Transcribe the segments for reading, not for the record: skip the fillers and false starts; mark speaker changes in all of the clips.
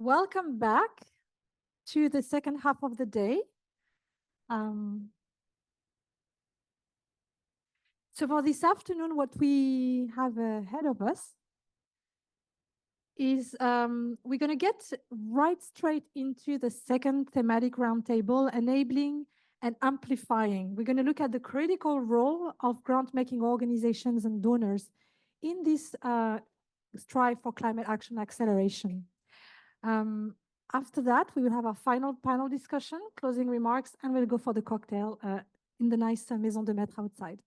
Speaker 1: Welcome back to the second half of the day. So for this afternoon, what we have ahead of us is we're going to get right straight into the second thematic roundtable, enabling and amplifying. We're going to look at the critical role of grant-making organizations and donors in this strive for climate action acceleration. After that, we will have our final panel discussion, closing remarks, and we'll go for the cocktail in the nice Maison de Maître outside.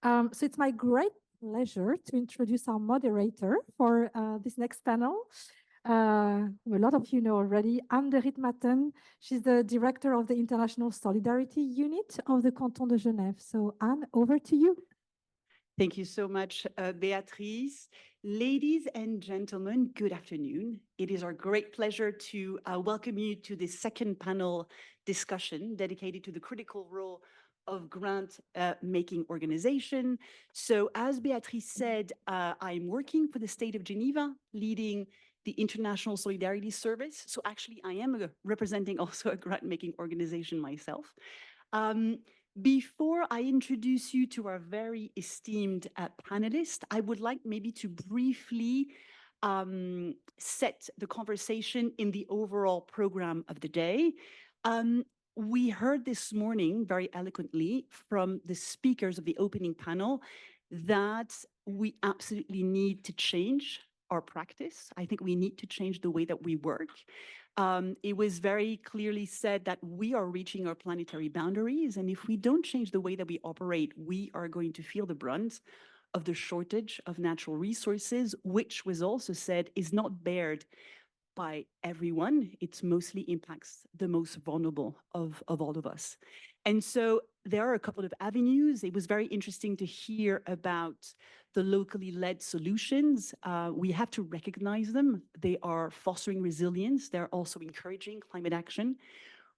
Speaker 1: So it's my great pleasure to introduce our moderator for this next panel. A lot of you know already, Anne de Riedmatten. She's the director of the International Solidarity Unit of the Canton de Genève. So Anne, over to you.
Speaker 2: Thank you so much, Beatrice. Ladies and gentlemen, good afternoon. It is our great pleasure to welcome you to this second panel discussion dedicated to the critical role of grant-making organization. So as Beatrice said, I'm working for the state of Geneva, leading the International Solidarity Service. So actually, I am representing also a grant-making organization myself. Before I introduce you to our very esteemed panelists, I would like maybe to briefly set the conversation in the overall program of the day. We heard this morning very eloquently from the speakers of the opening panel that we absolutely need to change our practice. I think we need to change the way that we work. It was very clearly said that we are reaching our planetary boundaries, and if we don't change the way that we operate, we are going to feel the brunt of the shortage of natural resources, which was also said is not bared by everyone. It mostly impacts the most vulnerable of all of us. And so there are a couple of avenues. It was very interesting to hear about the locally led solutions. We have to recognize them. They are fostering resilience. They're also encouraging climate action.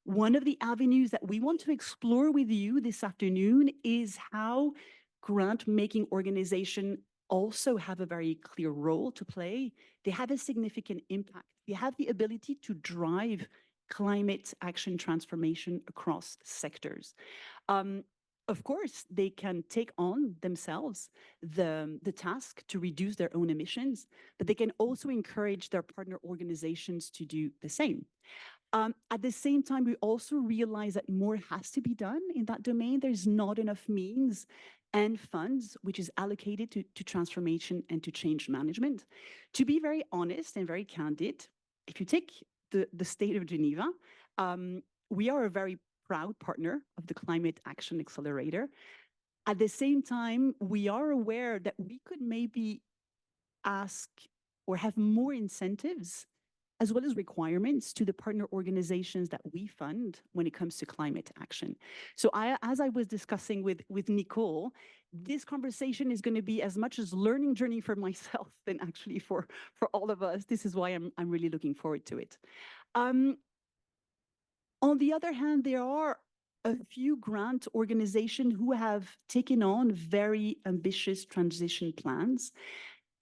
Speaker 2: One of the avenues that we want to explore with you this afternoon is how grant-making organizations also have a very clear role to play. They have a significant impact. They have the ability to drive climate action transformation across sectors. Of course, they can take on themselves the task to reduce their own emissions, but they can also encourage their partner organizations to do the same. At the same time, we also realize that more has to be done in that domain. There's not enough means and funds which is allocated to transformation and to change management. To be very honest and very candid, if you take the state of Geneva, we are a very proud partner of the Climate Action Accelerator. At the same time, we are aware that we could maybe ask or have more incentives as well as requirements to the partner organizations that we fund when it comes to climate action. So as I was discussing with Nicole, this conversation is going to be as much as learning journey for myself than actually for all of us. This is why I'm really looking forward to it. On the other hand, there are a few grant organizations who have taken on very ambitious transition plans.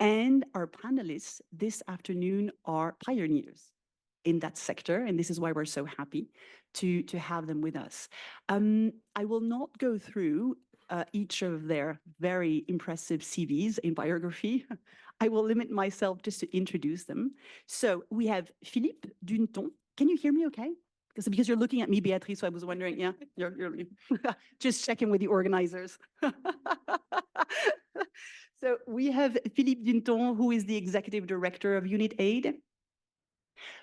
Speaker 2: And our panelists this afternoon are pioneers in that sector, and this is why we're so happy to have them with us. I will not go through each of their very impressive CVs in biography. I will limit myself just to introduce them. So we have Philippe Duneton. Can you hear me okay? Because you're looking at me, Beatrice, so I was wondering, yeah, you're just checking with the organizers. So we have Philippe Duneton, who is the executive director of Unitaid.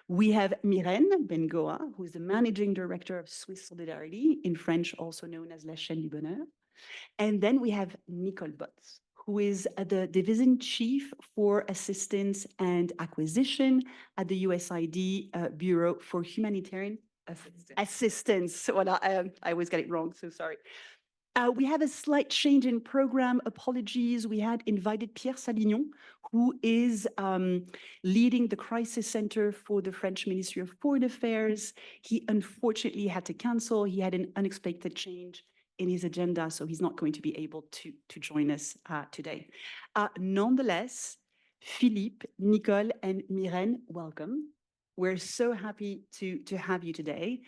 Speaker 2: We have Miren Bengoa, who is the managing director of Swiss Solidarity, in French also known as La Chaîne du Bonheur. And then we have Nicole, who is the division chief for assistance and acquisition at the USAID Bureau for Humanitarian Assistance. Well, I always get it wrong, so sorry. We have a slight change in program. Apologies. We had invited Pierre Salignon, who is leading the crisis center for the French Ministry of Foreign Affairs. He unfortunately had to cancel. He had an unexpected change in his agenda, so he's not going to be able to join us today. Nonetheless, Philippe, Nicole, and Miren, welcome. We're so happy to have you today.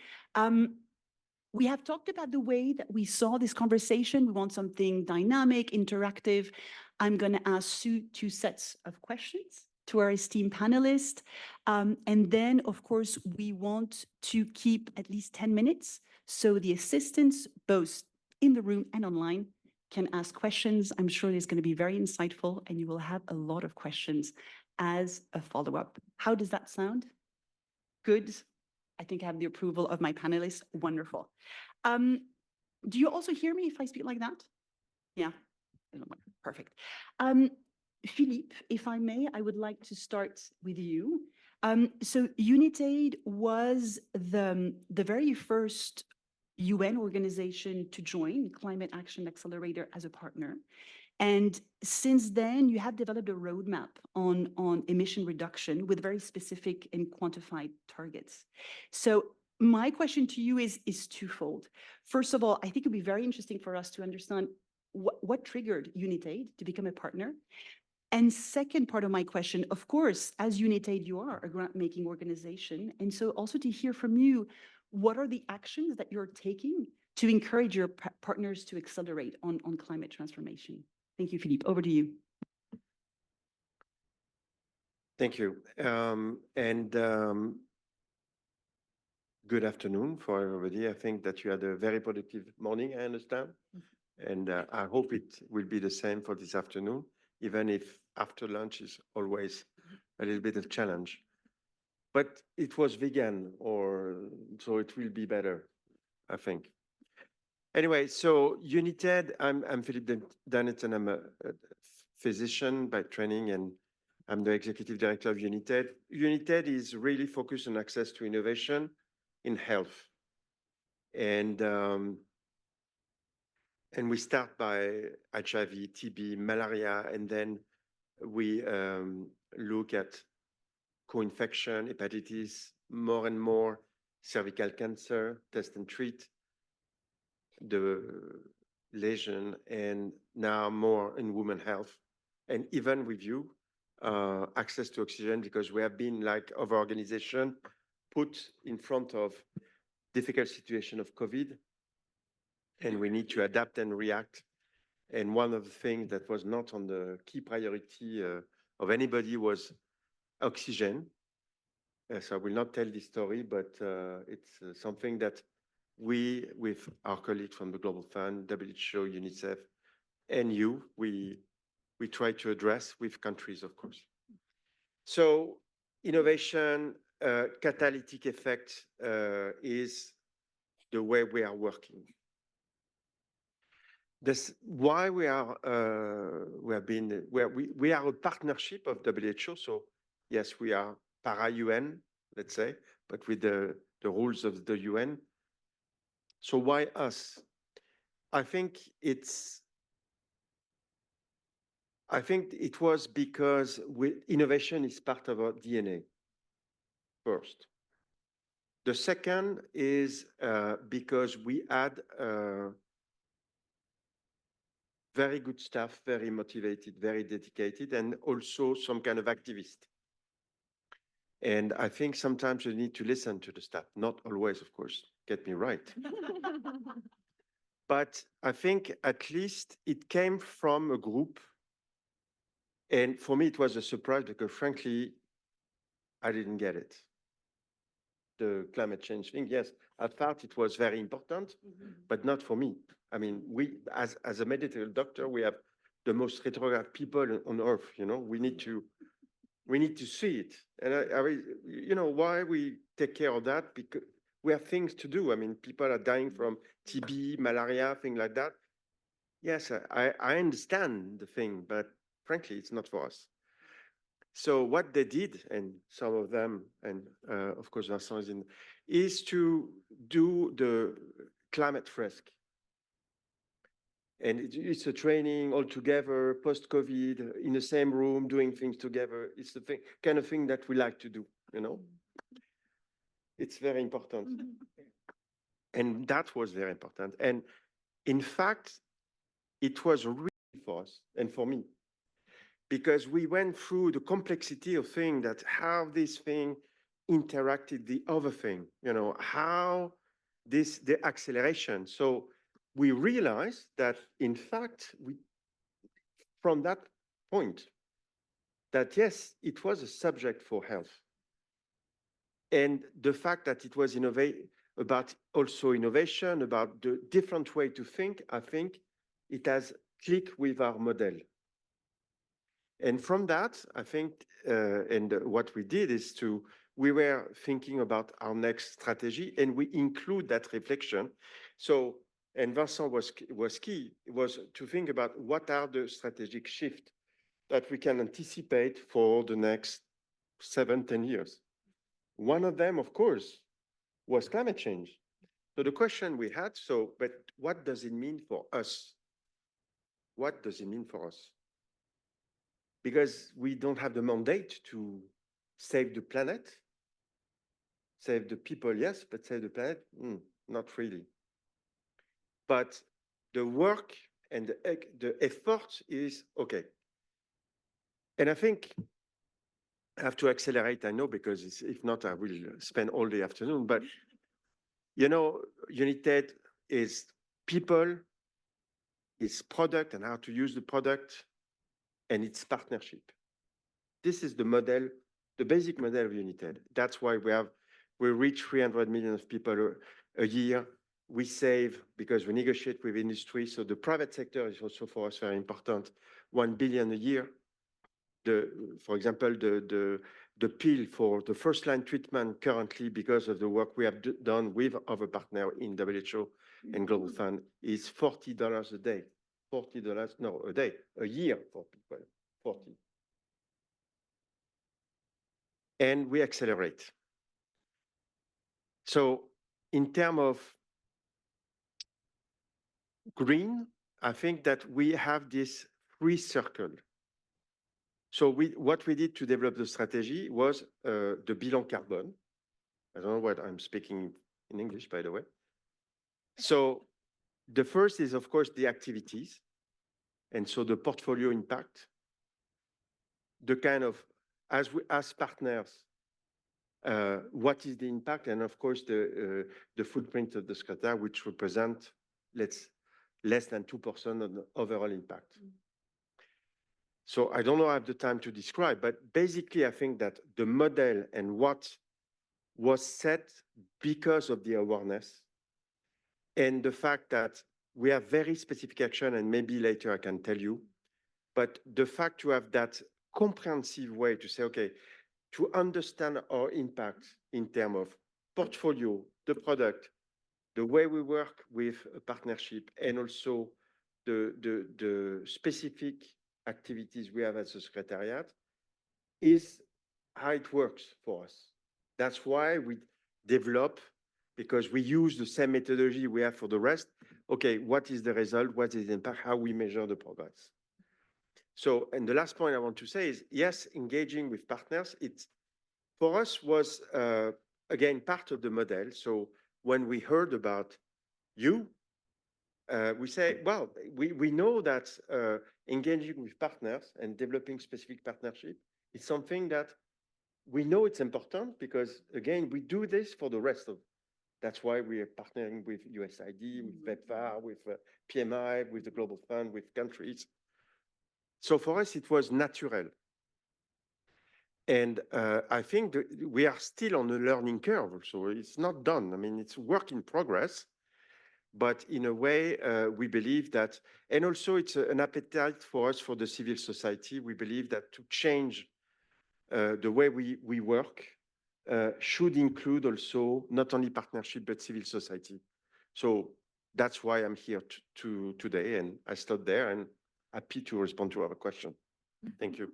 Speaker 2: We have talked about the way that we saw this conversation. We want something dynamic, interactive. I'm going to ask Sue 2 sets of questions to our esteemed panelists. And then, of course, we want to keep at least 10 minutes so the assistants, both in the room and online, can ask questions. I'm sure it's going to be very insightful, and you will have a lot of questions as a follow-up. How does that sound? Good. I think I have the approval of my panelists. Wonderful. Do you also hear me if I speak like that? Yeah. Perfect. Philippe, if I may, I would like to start with you. So Unitaid was the very first UN organization to join Climate Action Accelerator as a partner. And since then, you have developed a roadmap on emission reduction with very specific and quantified targets. So my question to you is twofold. First of all, I think it'd be very interesting for us to understand what triggered Unitaid to become a partner. And second part of my question, of course, as Unitaid, you are a grant-making organization. And so also to hear from you, what are the actions that you're taking to encourage your partners to accelerate on climate transformation? Thank you, Philippe. Over to you.
Speaker 3: Thank you. Good afternoon for everybody. I think that you had a very productive morning, I understand. And I hope it will be the same for this afternoon, even if after lunch is always a little bit of challenge. But it was vegan, so it will be better, I think. Anyway, so Unitaid, I'm Philippe Duneton. I'm a physician by training, and I'm the executive director of Unitaid. Unitaid is really focused on access to innovation in health. And we start by HIV, TB, malaria, and then we look at co-infection, hepatitis, more and more cervical cancer, test and treat, the lesion, and now more in women health, and even with you, access to oxygen, because we have been, like other organization, put in front of difficult situation of COVID, and we need to adapt and react. And one of the things that was not on the key priority of anybody was oxygen. So I will not tell this story, but it's something that we, with our colleagues from the Global Fund, WHO, UNICEF, and you, we try to address with countries, of course. So innovation, catalytic effect is the way we are working. That's why we are we are a partnership of WHO. So yes, we are para-UN, let's say, but with the rules of the UN. So why us? I think it was because innovation is part of our DNA, first. The second is because we had very good staff, very motivated, very dedicated, and also some kind of activist. And I think sometimes you need to listen to the staff, not always, of course, get me right. But I think at least it came from a group. And for me, it was a surprise because frankly, I didn't get it. The climate change thing, yes, I thought it was very important, but not for me. I mean, we, as a medical doctor, we have the most retrograde people on earth, you know, we need to see it. And you know, why we take care of that? Because we have things to do. I mean, people are dying from TB, malaria, things like that. Yes, I understand the thing, but frankly, it's not for us. So what they did, and some of them, and of course Vincent is in, is to do the climate risk. And it's a training all together, post-COVID, in the same room, doing things together. It's the thing, kind of thing that we like to do, you know? It's very important. And that was very important. And in fact, it was really for us and for me, because we went through the complexity of things that how this thing interacted the other thing, how the acceleration. So we realized that, in fact, from that point, that yes, it was a subject for health. And the fact that it was about also innovation, about the different way to think, I think it has clicked with our model. And from that, I think, and what we did is we were thinking about our next strategy, and we include that reflection. So, and Vincent was key, was to think about what are the strategic shifts that we can anticipate for the next 7-10 years. One of them, of course, was climate change. So the question we had, but what does it mean for us? What does it mean for us? Because we don't have the mandate to save the planet. Save the people, yes, but save the planet, not really. But the work and the effort is okay. And I think I have to accelerate, I know, because if not, I will spend all the afternoon. But, Unitaid is people, is product and how to use the product, and its partnership. This is the model, the basic model of Unitaid. That's why we reach 300 million of people a year. We save because we negotiate with industry. So the private sector is also for us very important. 1 billion a year. For example, the pill for the first line treatment currently, because of the work we have done with other partners in WHO and Global Fund, is $40 a day. $40, no, a day, a year for people, 40. And we accelerate. So in terms of green, I think that we have this three circle. So what we did to develop the strategy was the bilan carbon. I don't know what I'm speaking in English, by the way. So the first is, of course, the activities. And so the portfolio impact, the kind of, as partners, what is the impact? And of course, the footprint of the secretariat, which represent less than 2% of the overall impact. So I don't know I have the time to describe, but basically I think that the model and what was set because of the awareness and the fact that we have very specific action, and maybe later I can tell you, but the fact to have that comprehensive way to say, okay, to understand our impact in terms of portfolio, the product, the way we work with a partnership, and also the specific activities we have as a secretariat is how it works for us. That's why we develop, because we use the same methodology we have for the rest. Okay, what is the result? What is the impact? How we measure the progress? So, and the last point I want to say is, yes, engaging with partners, for us was, again, part of the model. So when we heard about you, we say, well, we know that engaging with partners and developing specific partnership is something that we know it's important because, again, we do this for the rest of. That's why we are partnering with USAID, with PEPFAR, with PMI, with the Global Fund, with countries. So for us, it was natural. And I think that we are still on a learning curve. So it's not done. I mean, it's a work in progress. But in a way, we believe that, and also it's an appetite for us, for the civil society. We believe that to change the way we work should include also not only partnership, but civil society. So that's why I'm here today. And I start there and happy to respond to our question. Thank you.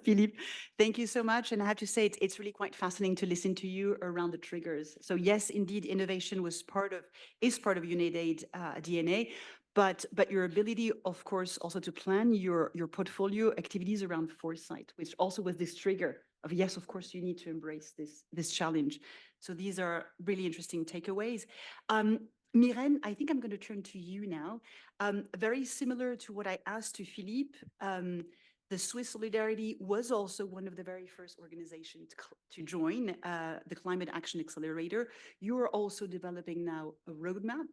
Speaker 2: Philippe, thank you so much. And I have to say, it's really quite fascinating to listen to you around the triggers. So yes, indeed, innovation is part of Unitaid DNA, but your ability, of course, also to plan your portfolio activities around foresight, which also was this trigger of, yes, of course, you need to embrace this challenge. So these are really interesting takeaways. Miren, I think I'm going to turn to you now. Very similar to what I asked to Philippe, The Swiss Solidarity was also one of the very first organizations to join the Climate Action Accelerator. You are also developing now a roadmap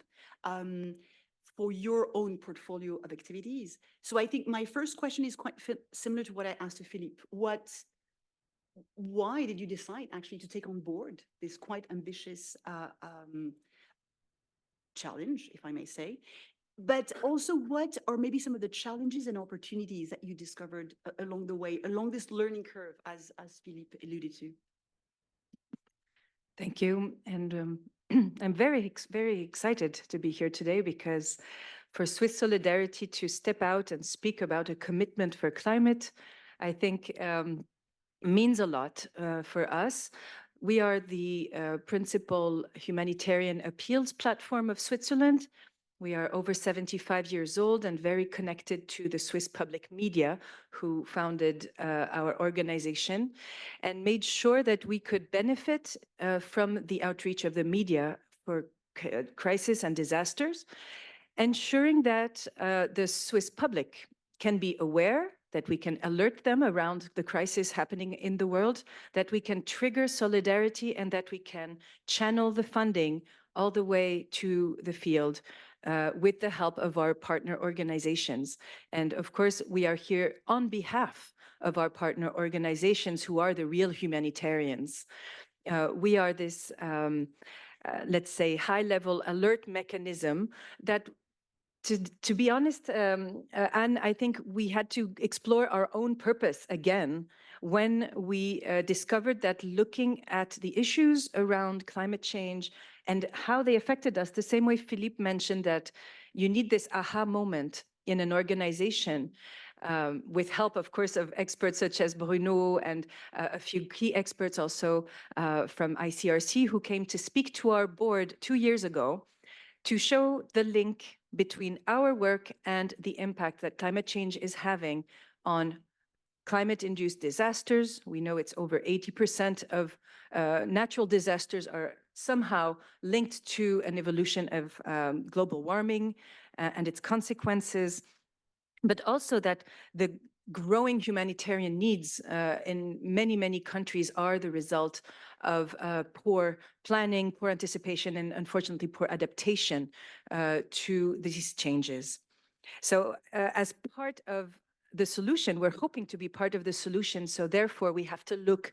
Speaker 2: for your own portfolio of activities. So I think my first question is quite similar to what I asked to Philippe. Why did you decide actually to take on board this quite ambitious challenge, if I may say? But also, what are maybe some of the challenges and opportunities that you discovered along the way, along this learning curve, as Philippe alluded to?
Speaker 4: Thank you. And I'm very excited to be here today because for Swiss Solidarity to step out and speak about a commitment for climate, I think means a lot for us. We are the principal humanitarian appeals platform of Switzerland. We are over 75 years old and very connected to the Swiss public media, who founded our organization and made sure that we could benefit from the outreach of the media for crisis and disasters, ensuring that the Swiss public can be aware, that we can alert them around the crisis happening in the world, that we can trigger solidarity, and that we can channel the funding all the way to the field with the help of our partner organizations. And of course, we are here on behalf of our partner organizations who are the real humanitarians. We are this, let's say, high-level alert mechanism that, to be honest, Anne, I think we had to explore our own purpose again when we discovered that looking at the issues around climate change and how they affected us, the same way Philippe mentioned that you need this aha moment in an organization, with help, of course, of experts such as Bruno and a few key experts also from ICRC who came to speak to our board 2 years ago to show the link between our work and the impact that climate change is having on climate-induced disasters. We know it's over 80% of natural disasters are somehow linked to an evolution of global warming and its consequences, but also that the growing humanitarian needs in many, many countries are the result of poor planning, poor anticipation, and unfortunately poor adaptation to these changes. So as part of the solution, we're hoping to be part of the solution. So therefore, we have to look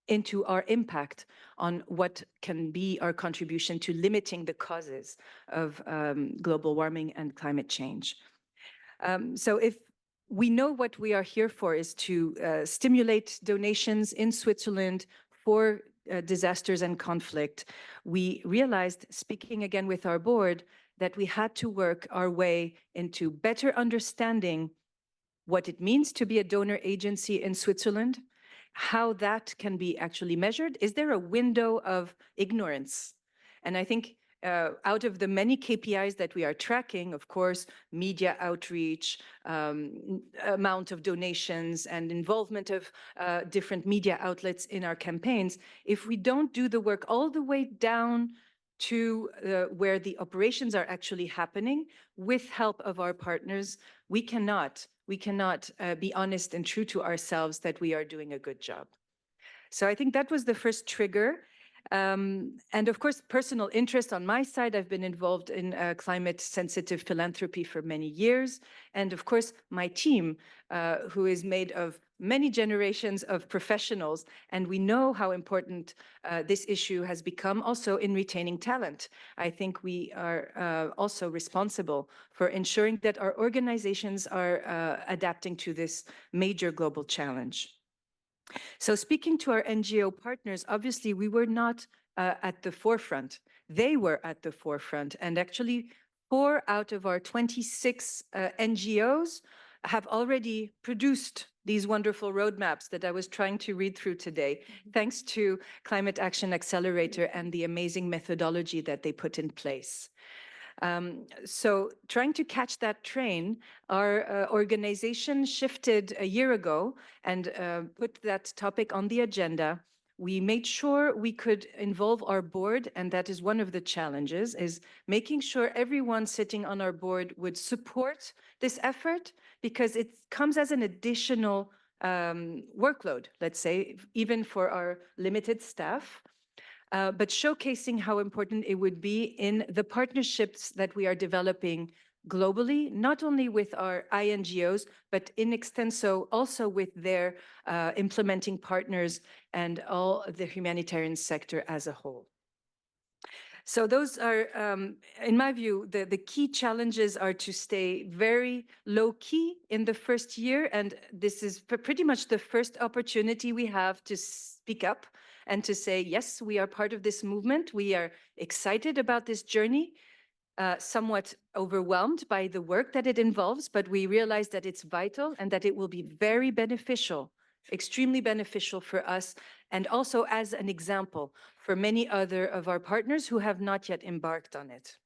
Speaker 4: into our impact on what can be our contribution to limiting the causes of global warming and climate change. So if we know what we are here for is to stimulate donations in Switzerland for disasters and conflict, we realized, speaking again with our board, that we had to work our way into better understanding what it means to be a donor agency in Switzerland, how that can be actually measured. Is there a window of ignorance? And I think out of the many KPIs that we are tracking, of course, media outreach, amount of donations, and involvement of different media outlets in our campaigns, if we don't do the work all the way down to where the operations are actually happening with help of our partners, we cannot be honest and true to ourselves that we are doing a good job. So I think that was the first trigger. And of course, personal interest on my side. I've been involved in climate sensitive philanthropy for many years. And of course, my team, who is made of many generations of professionals. And we know how important this issue has become also in retaining talent. I think we are also responsible for ensuring that our organizations are adapting to this major global challenge. So speaking to our NGO partners, obviously we were not at the forefront. They were at the forefront, and actually 4 out of our 26 NGOs have already produced these wonderful roadmaps that I was trying to read through today, thanks to Climate Action Accelerator and the amazing methodology that they put in place. So trying to catch that train, our organization shifted a year ago and put that topic on the agenda we made sure we could involve our board, and that is one of the challenges, is making sure everyone sitting on our board would support this effort, because it comes as an additional workload, let's say, even for our limited staff. But showcasing how important it would be in the partnerships that we are developing globally, not only with our INGOs, but in extenso also with their implementing partners and all the humanitarian sector as a whole. So those are, in my view, the key challenges are to stay very low key in the first year. And this is pretty much the first opportunity we have to speak up and to say, yes, we are part of this movement. We are excited about this journey, somewhat overwhelmed by the work that it involves, but we realize that it's vital and that it will be very beneficial, extremely beneficial for us, and also as an example for many other of our partners who have not yet embarked on it.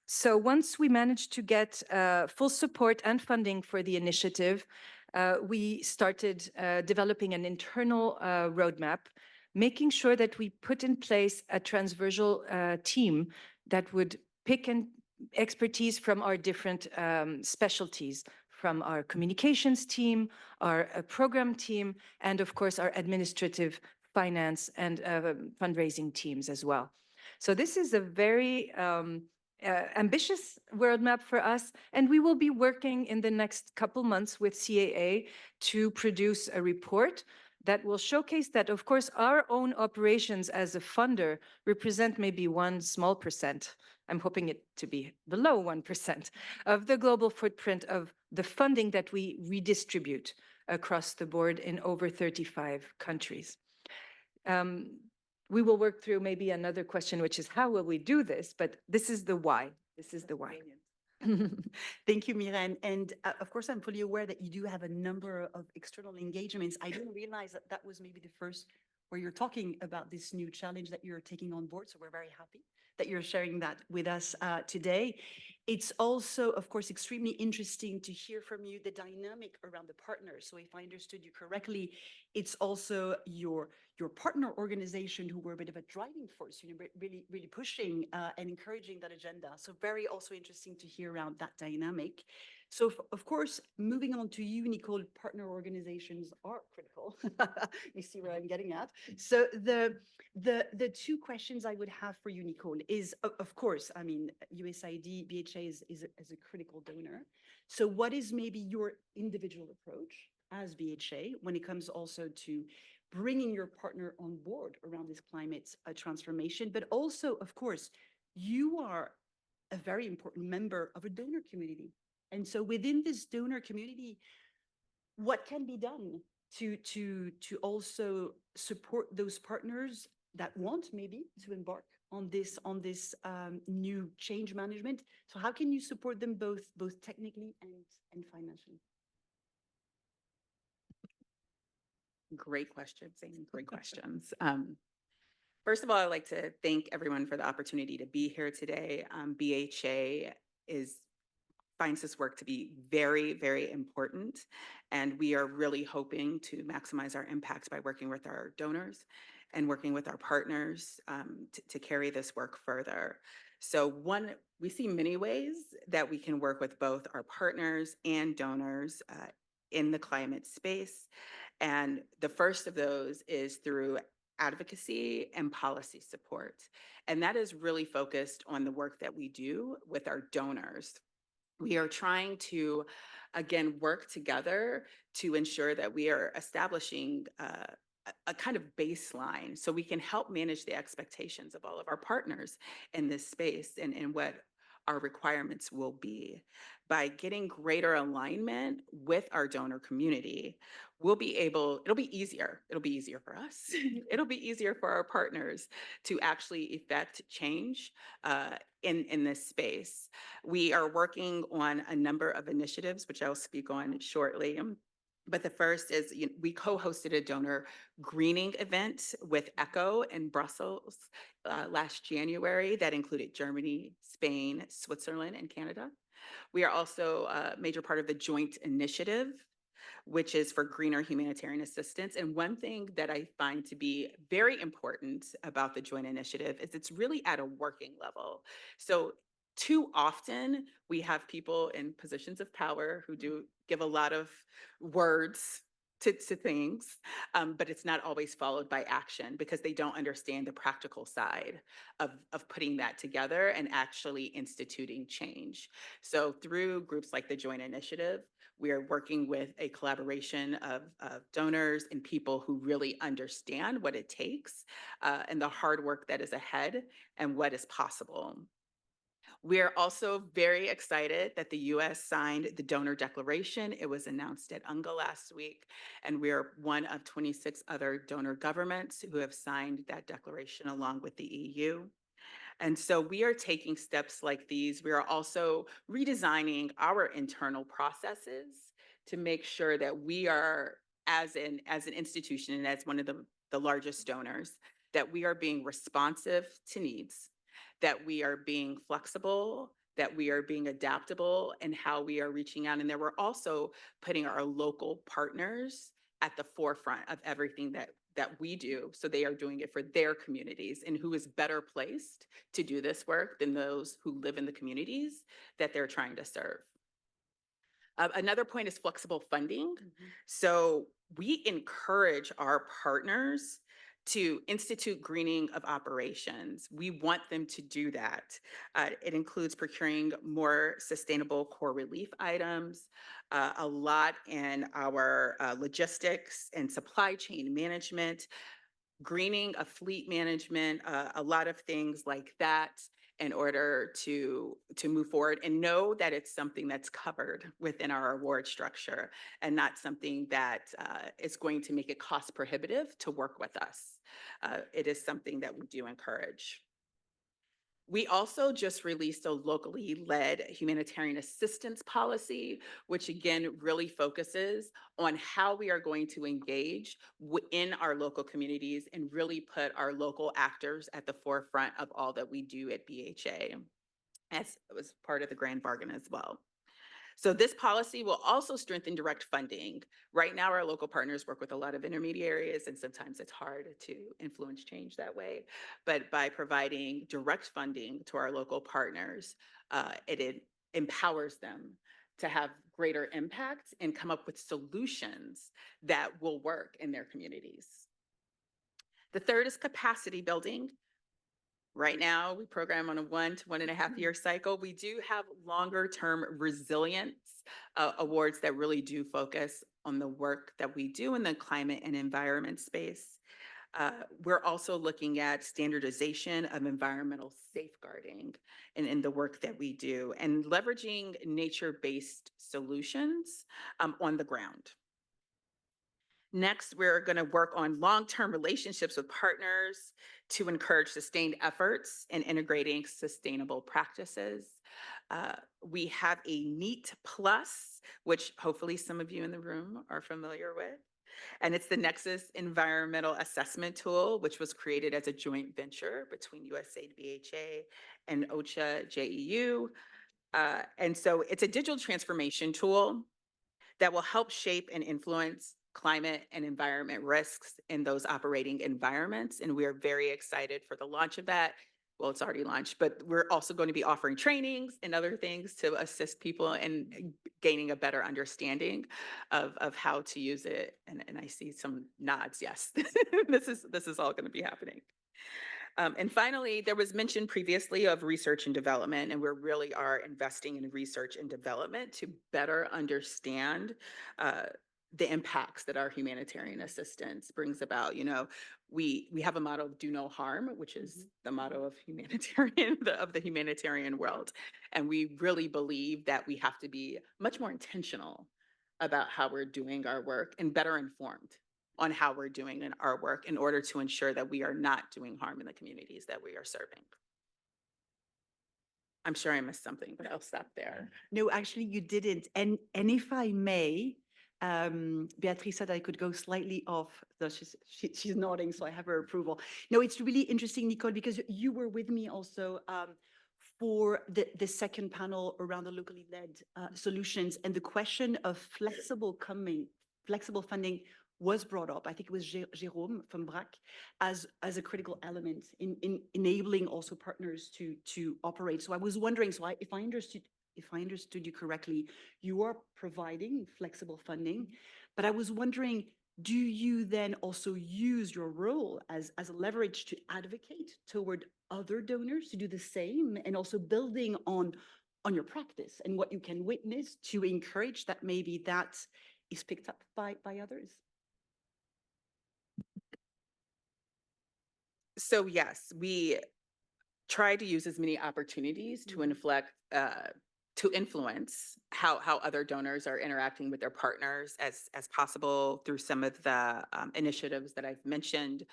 Speaker 4: So once we managed to get full support and funding for the initiative, we started developing an internal roadmap, making sure that we put in place a transversal team that would pick and expertise from our different specialties, from our communications team, our program team, and of course our administrative, finance, and fundraising teams as well. So this is a very ambitious roadmap for us, and we will be working in the next couple months with CAA to produce a report that will showcase that, of course, our own operations as a funder represent maybe 1 small percent. I'm hoping it to be below 1% of the global footprint of the funding that we redistribute across the board in over 35 countries. We will work through maybe another question, which is how will we do this? But this is the why. This is the why.
Speaker 2: Thank you, Miren. And of course, I'm fully aware that you do have a number of external engagements. I didn't realize that that was maybe the first where you're talking about this new challenge that you're taking on board. So we're very happy that you're sharing that with us today. It's also, of course, extremely interesting to hear from you the dynamic around the partners. So if I understood you correctly, it's also your partner organization who were a bit of a driving force, you know, really pushing and encouraging that agenda. So very also interesting to hear around that dynamic. So of course, moving on to you, Nicole, partner organizations are critical. You see where I'm getting at. So the two questions I would have for you, Nicole, is of course, I mean, USAID, BHA is a critical donor. So what is maybe your individual approach as BHA when it comes also to bringing your partner on board around this climate transformation, but also, of course, you are a very important member of a donor community. And so within this donor community, what can be done to also support those partners that want maybe to embark on this new change management? So how can you support them both technically and financially?
Speaker 5: Great questions, Amy. Great questions. First of all, I'd like to thank everyone for the opportunity to be here today. BHA finds this work to be very, very important, and we are really hoping to maximize our impact by working with our donors and working with our partners to carry this work further. So we see many ways that we can work with both our partners and donors in the climate space. And the first of those is through advocacy and policy support. And that is really focused on the work that we do with our donors. We are trying to, again, work together to ensure that we are establishing a kind of baseline so we can help manage the expectations of all of our partners in this space and what our requirements will be. By getting greater alignment with our donor community, it'll be easier. It'll be easier for us. It'll be easier for our partners to actually effect change in this space. We are working on a number of initiatives, which I'll speak on shortly. But the first is we co-hosted a donor greening event with ECHO in Brussels last January that included Germany, Spain, Switzerland, and Canada. We are also a major part of the joint initiative which is for greener humanitarian assistance. And one thing that I find to be very important about the joint initiative is it's really at a working level. So too often we have people in positions of power who do give a lot of words to things, but it's not always followed by action because they don't understand the practical side of putting that together and actually instituting change. So through groups like the Joint Initiative, we are working with a collaboration of donors and people who really understand what it takes and the hard work that is ahead and what is possible. We are also very excited that the U.S. signed the donor declaration. It was announced at UNGA last week, and we are one of 26 other donor governments who have signed that declaration along with the EU. And so we are taking steps like these. We are also redesigning our internal processes to make sure that we are, as an institution and as one of the largest donors, that we are being responsive to needs, that we are being flexible, that we are being adaptable in how we are reaching out, and that we're also putting our local partners at the forefront of everything that we do, so they are doing it for their communities. And who is better placed to do this work than those who live in the communities that they're trying to serve? Another point is flexible funding. So we encourage our partners to institute greening of operations. We want them to do that. It includes procuring more sustainable core relief items, a lot in our logistics and supply chain management, greening of fleet management, a lot of things like that in order to move forward and know that it's something that's covered within our award structure and not something that is going to make it cost prohibitive to work with us. It is something that we do encourage. We also just released a locally led humanitarian assistance policy, which again really focuses on how we are going to engage in our local communities and really put our local actors at the forefront of all that we do at BHA, as it was part of the grand bargain as well. So this policy will also strengthen direct funding. Right now, our local partners work with a lot of intermediaries, and sometimes it's hard to influence change that way. But by providing direct funding to our local partners, it empowers them to have greater impact and come up with solutions that will work in their communities. The third is capacity building. Right now, we program on a 1 to 1.5 year cycle. We do have longer term resilience awards that really do focus on the work that we do in the climate and environment space. We're also looking at standardization of environmental safeguarding in the work that we do and leveraging nature-based solutions on the ground. Next, we're going to work on long-term relationships with partners to encourage sustained efforts in integrating sustainable practices. We have a NEAT Plus, which hopefully some of you in the room are familiar with. And it's the Nexus Environmental Assessment Tool, which was created as a joint venture between USAID BHA and OCHA JEU. And so it's a digital transformation tool that will help shape and influence climate and environment risks in those operating environments. And we are very excited for the launch of that. Well, it's already launched, but we're also going to be offering trainings and other things to assist people in gaining a better understanding of how to use it. And I see some nods, yes, this is all going to be happening. And finally, there was mention previously of research and development, and we really are investing in research and development to better understand the impacts that our humanitarian assistance brings about. You know, we have a motto of do no harm, which is the motto of humanitarian, of the humanitarian world. And we really believe that we have to be much more intentional about how we're doing our work and better informed on how we're doing our work in order to ensure that we are not doing harm in the communities that we are serving. I'm sure I missed something, but I'll stop there.
Speaker 2: No, actually you didn't. And if I may, Beatrice said I could go slightly off, though she's nodding, so I have her approval. No, it's really interesting, Nicole, because you were with me also for the second panel around the locally led solutions and the question of flexible flexible funding was brought up. I think it was Jérôme from BRAC as a critical element in enabling also partners to operate. So I was wondering, so if I understood you correctly, you are providing flexible funding, but I was wondering, do you then also use your role as a leverage to advocate toward other donors to do the same, and also building on your practice and what you can witness to encourage that maybe that is picked up by others?
Speaker 5: So yes, we try to use as many opportunities to to influence how other donors are interacting with their partners as possible through some of the initiatives that I've mentioned,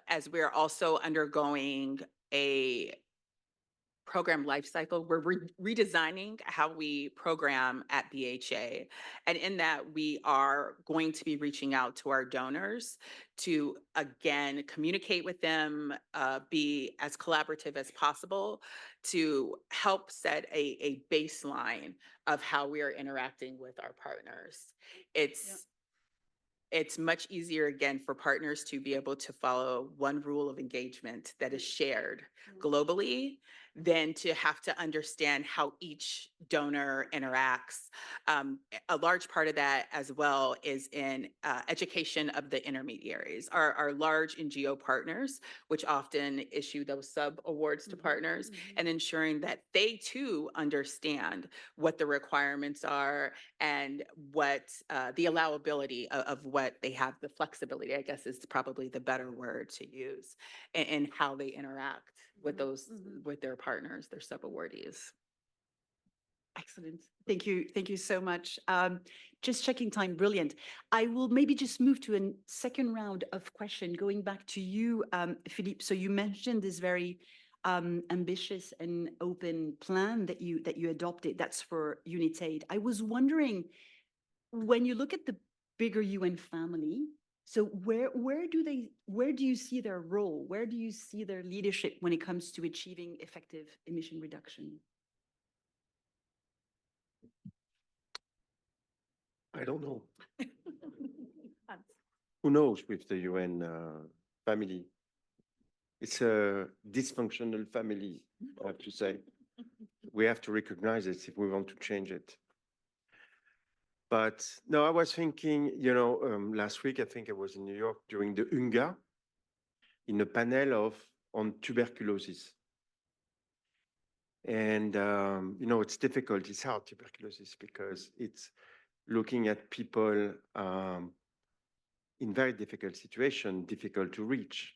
Speaker 5: as we're also undergoing a program lifecycle. We're redesigning how we program at BHA. And in that, we are going to be reaching out to our donors to, again, communicate with them, be as collaborative as possible to help set a baseline of how we are interacting with our partners. It's much easier, again, for partners to be able to follow one rule of engagement that is shared globally than to have to understand how each donor interacts. A large part of that as well is in education of the intermediaries, our large NGO partners, which often issue those sub-awards to partners, and ensuring that they too understand what the requirements are and what the allowability of what they have, the flexibility, I guess is probably the better word to use, and how they interact with those, with their partners, their sub-awardees.
Speaker 2: Excellent. Thank you. Thank you so much. Just checking time. Brilliant. I will maybe just move to a second round of question, going back to you, Philippe. So you mentioned this very ambitious and open plan that you adopted. That's for Unitaid. I was wondering, when you look at the bigger UN family, so where do you see their role? Where do you see their leadership when it comes to achieving effective emission reduction?
Speaker 3: I don't know. Who knows with the UN family? It's a dysfunctional family, I have to say. We have to recognize it if we want to change it. But no, I was thinking, last week, I think I was in New York during the UNGA in a panel on tuberculosis. And, it's difficult. It's hard, tuberculosis, because it's looking at people in very difficult situations, difficult to reach.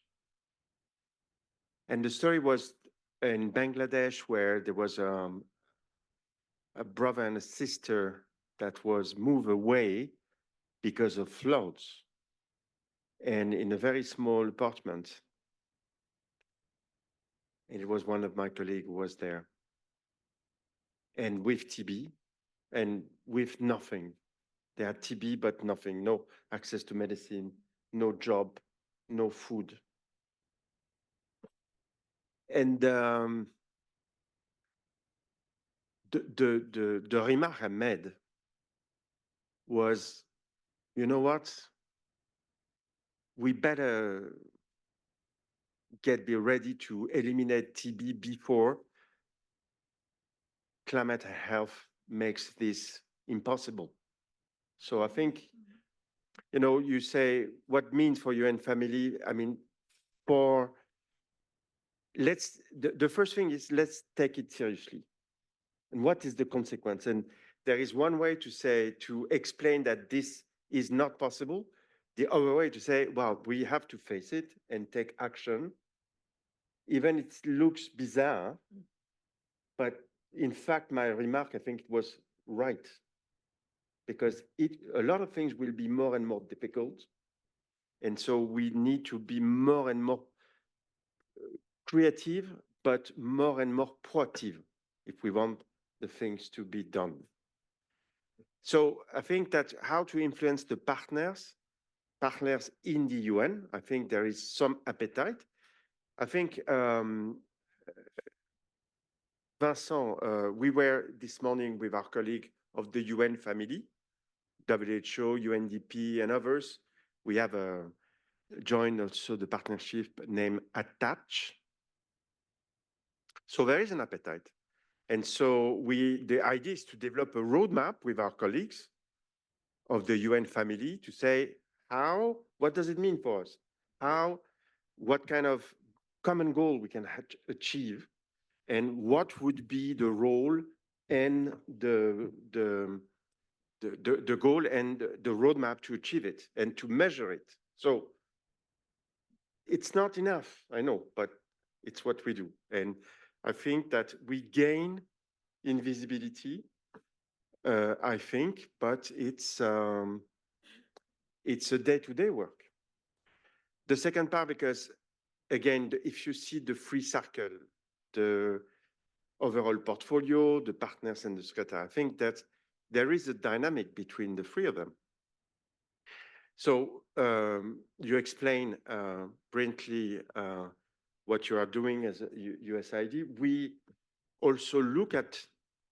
Speaker 3: And the story was in Bangladesh, where there was a brother and a sister that was moved away because of floods, and in a very small apartment. And it was one of my colleagues who was there, and with TB and with nothing. They had TB, but nothing, no access to medicine, no job, no food. And the remark I made was, you know what? We better be ready to eliminate TB before climate and health makes this impossible. So I think, you say what means for UN family. I mean, the first thing is, let's take it seriously. And what is the consequence? And there is one way to explain that this is not possible. The other way to say, well, we have to face it and take action. Even it looks bizarre, but in fact, my remark, I think it was right, because a lot of things will be more and more difficult. And so we need to be more and more creative, but more and more proactive if we want the things to be done. So I think that how to influence the partners in the UN, I think there is some appetite. I think, Vincent, we were this morning with our colleague of the UN family, WHO, UNDP, and others. We have joined also the partnership named Attach. So there is an appetite. And so the idea is to develop a roadmap with our colleagues of the UN family to say, what does it mean for us? What kind of common goal we can achieve, and what would be the role and the goal and the roadmap to achieve it and to measure it. So it's not enough, I know, but it's what we do. And I think that we gain in visibility, I think, but it's a day-to-day work. The second part, because again, if you see the free circle, the overall portfolio, the partners and the secretary, I think that there is a dynamic between the three of them. So you explain brilliantly what you are doing as a USAID. We also look at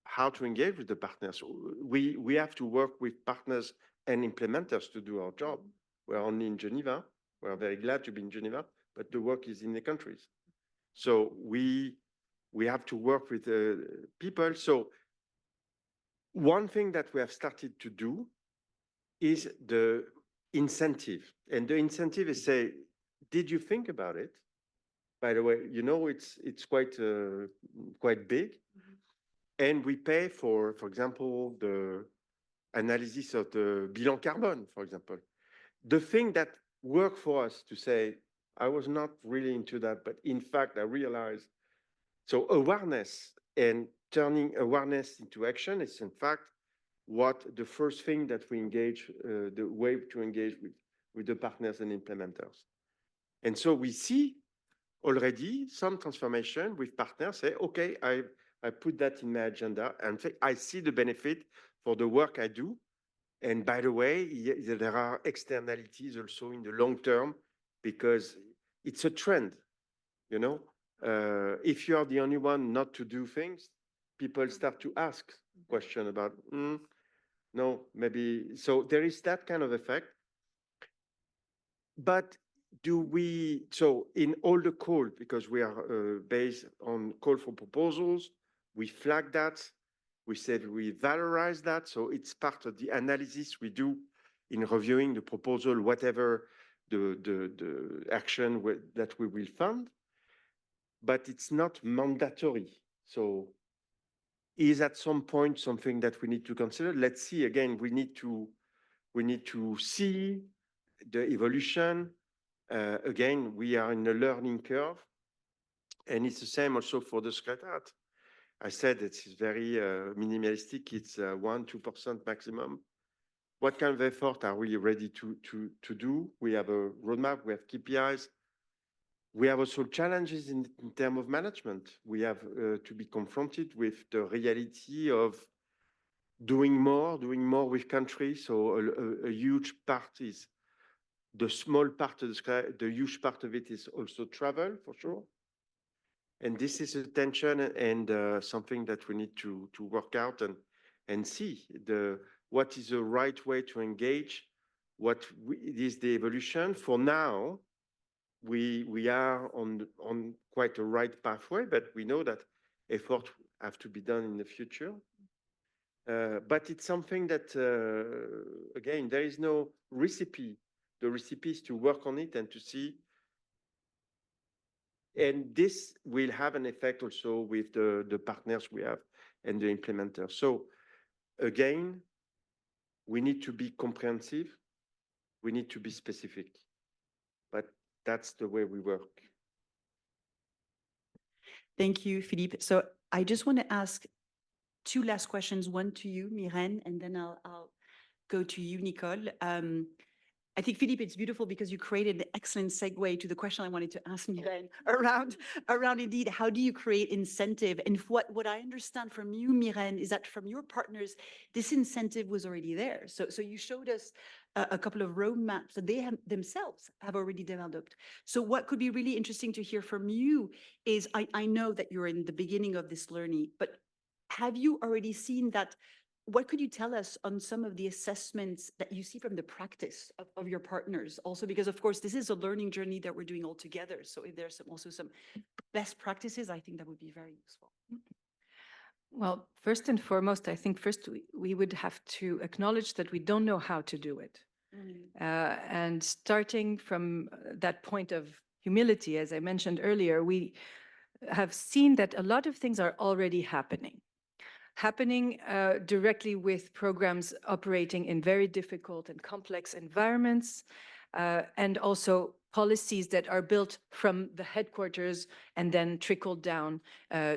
Speaker 3: how to engage with the partners. We have to work with partners and implementers to do our job. We're only in Geneva. We're very glad to be in Geneva, but the work is in the countries. So we have to work with people. So one thing that we have started to do is the incentive. And the incentive is say, did you think about it? By the way, you know, it's quite big. Mm-hmm. And we pay for example, the analysis of the bilan carbone, for example. The thing that worked for us to say, I was not really into that, but in fact, I realized, so awareness and turning awareness into action is in fact what the first thing that we engage, the way to engage with the partners and implementers. And so we see already some transformation with partners say, okay, I put that in my agenda and I see the benefit for the work I do. And by the way, there are externalities also in the long term because it's a trend, you know. If you are the only one not to do things, people start to ask questions about, no, maybe. So there is that kind of effect. But so in all the call, because we are based on call for proposals, we flag that. We said we valorize that. So it's part of the analysis we do in reviewing the proposal, whatever the action that we will fund. But it's not mandatory. So is at some point something that we need to consider? Let's see. Again, we need to see the evolution. Again, we are in a learning curve. And it's the same also for the secretariat. I said it's very minimalistic. It's 1-2% maximum. What kind of effort are we ready to do? We have a roadmap. We have KPIs. We have also challenges in terms of management. We have to be confronted with the reality of doing more with countries. So a huge part is the small part of the huge part of it is also travel for sure. And this is a tension and something that we need to work out and see what is the right way to engage, what is the evolution. For now, we are on quite a right pathway, but we know that effort have to be done in the future. But it's something that, again, there is no recipe. The recipe is to work on it and to see. And this will have an effect also with the partners we have and the implementers. So again, we need to be comprehensive. We need to be specific. But that's the way we work.
Speaker 2: Thank you, Philippe. So I just want to ask two last questions, one to you, Miren, and then I'll go to you, Nicole. I think, Philippe, it's beautiful because you created an excellent segue to the question I wanted to ask Miren around indeed, how do you create incentive? And what I understand from you, Miren, is that from your partners, this incentive was already there. So you showed us a couple of roadmaps that they themselves have already developed. So what could be really interesting to hear from you is, I know that you're in the beginning of this learning, but have you already seen that what could you tell us on some of the assessments that you see from the practice of your partners? Also, because of course, this is a learning journey that we're doing all together. So if there's also some best practices, I think that would be very useful.
Speaker 4: Well, first and foremost, I think first we would have to acknowledge that we don't know how to do it. And starting from that point of humility, as I mentioned earlier, we have seen that a lot of things are already happening directly with programs operating in very difficult and complex environments, and also policies that are built from the headquarters and then trickled down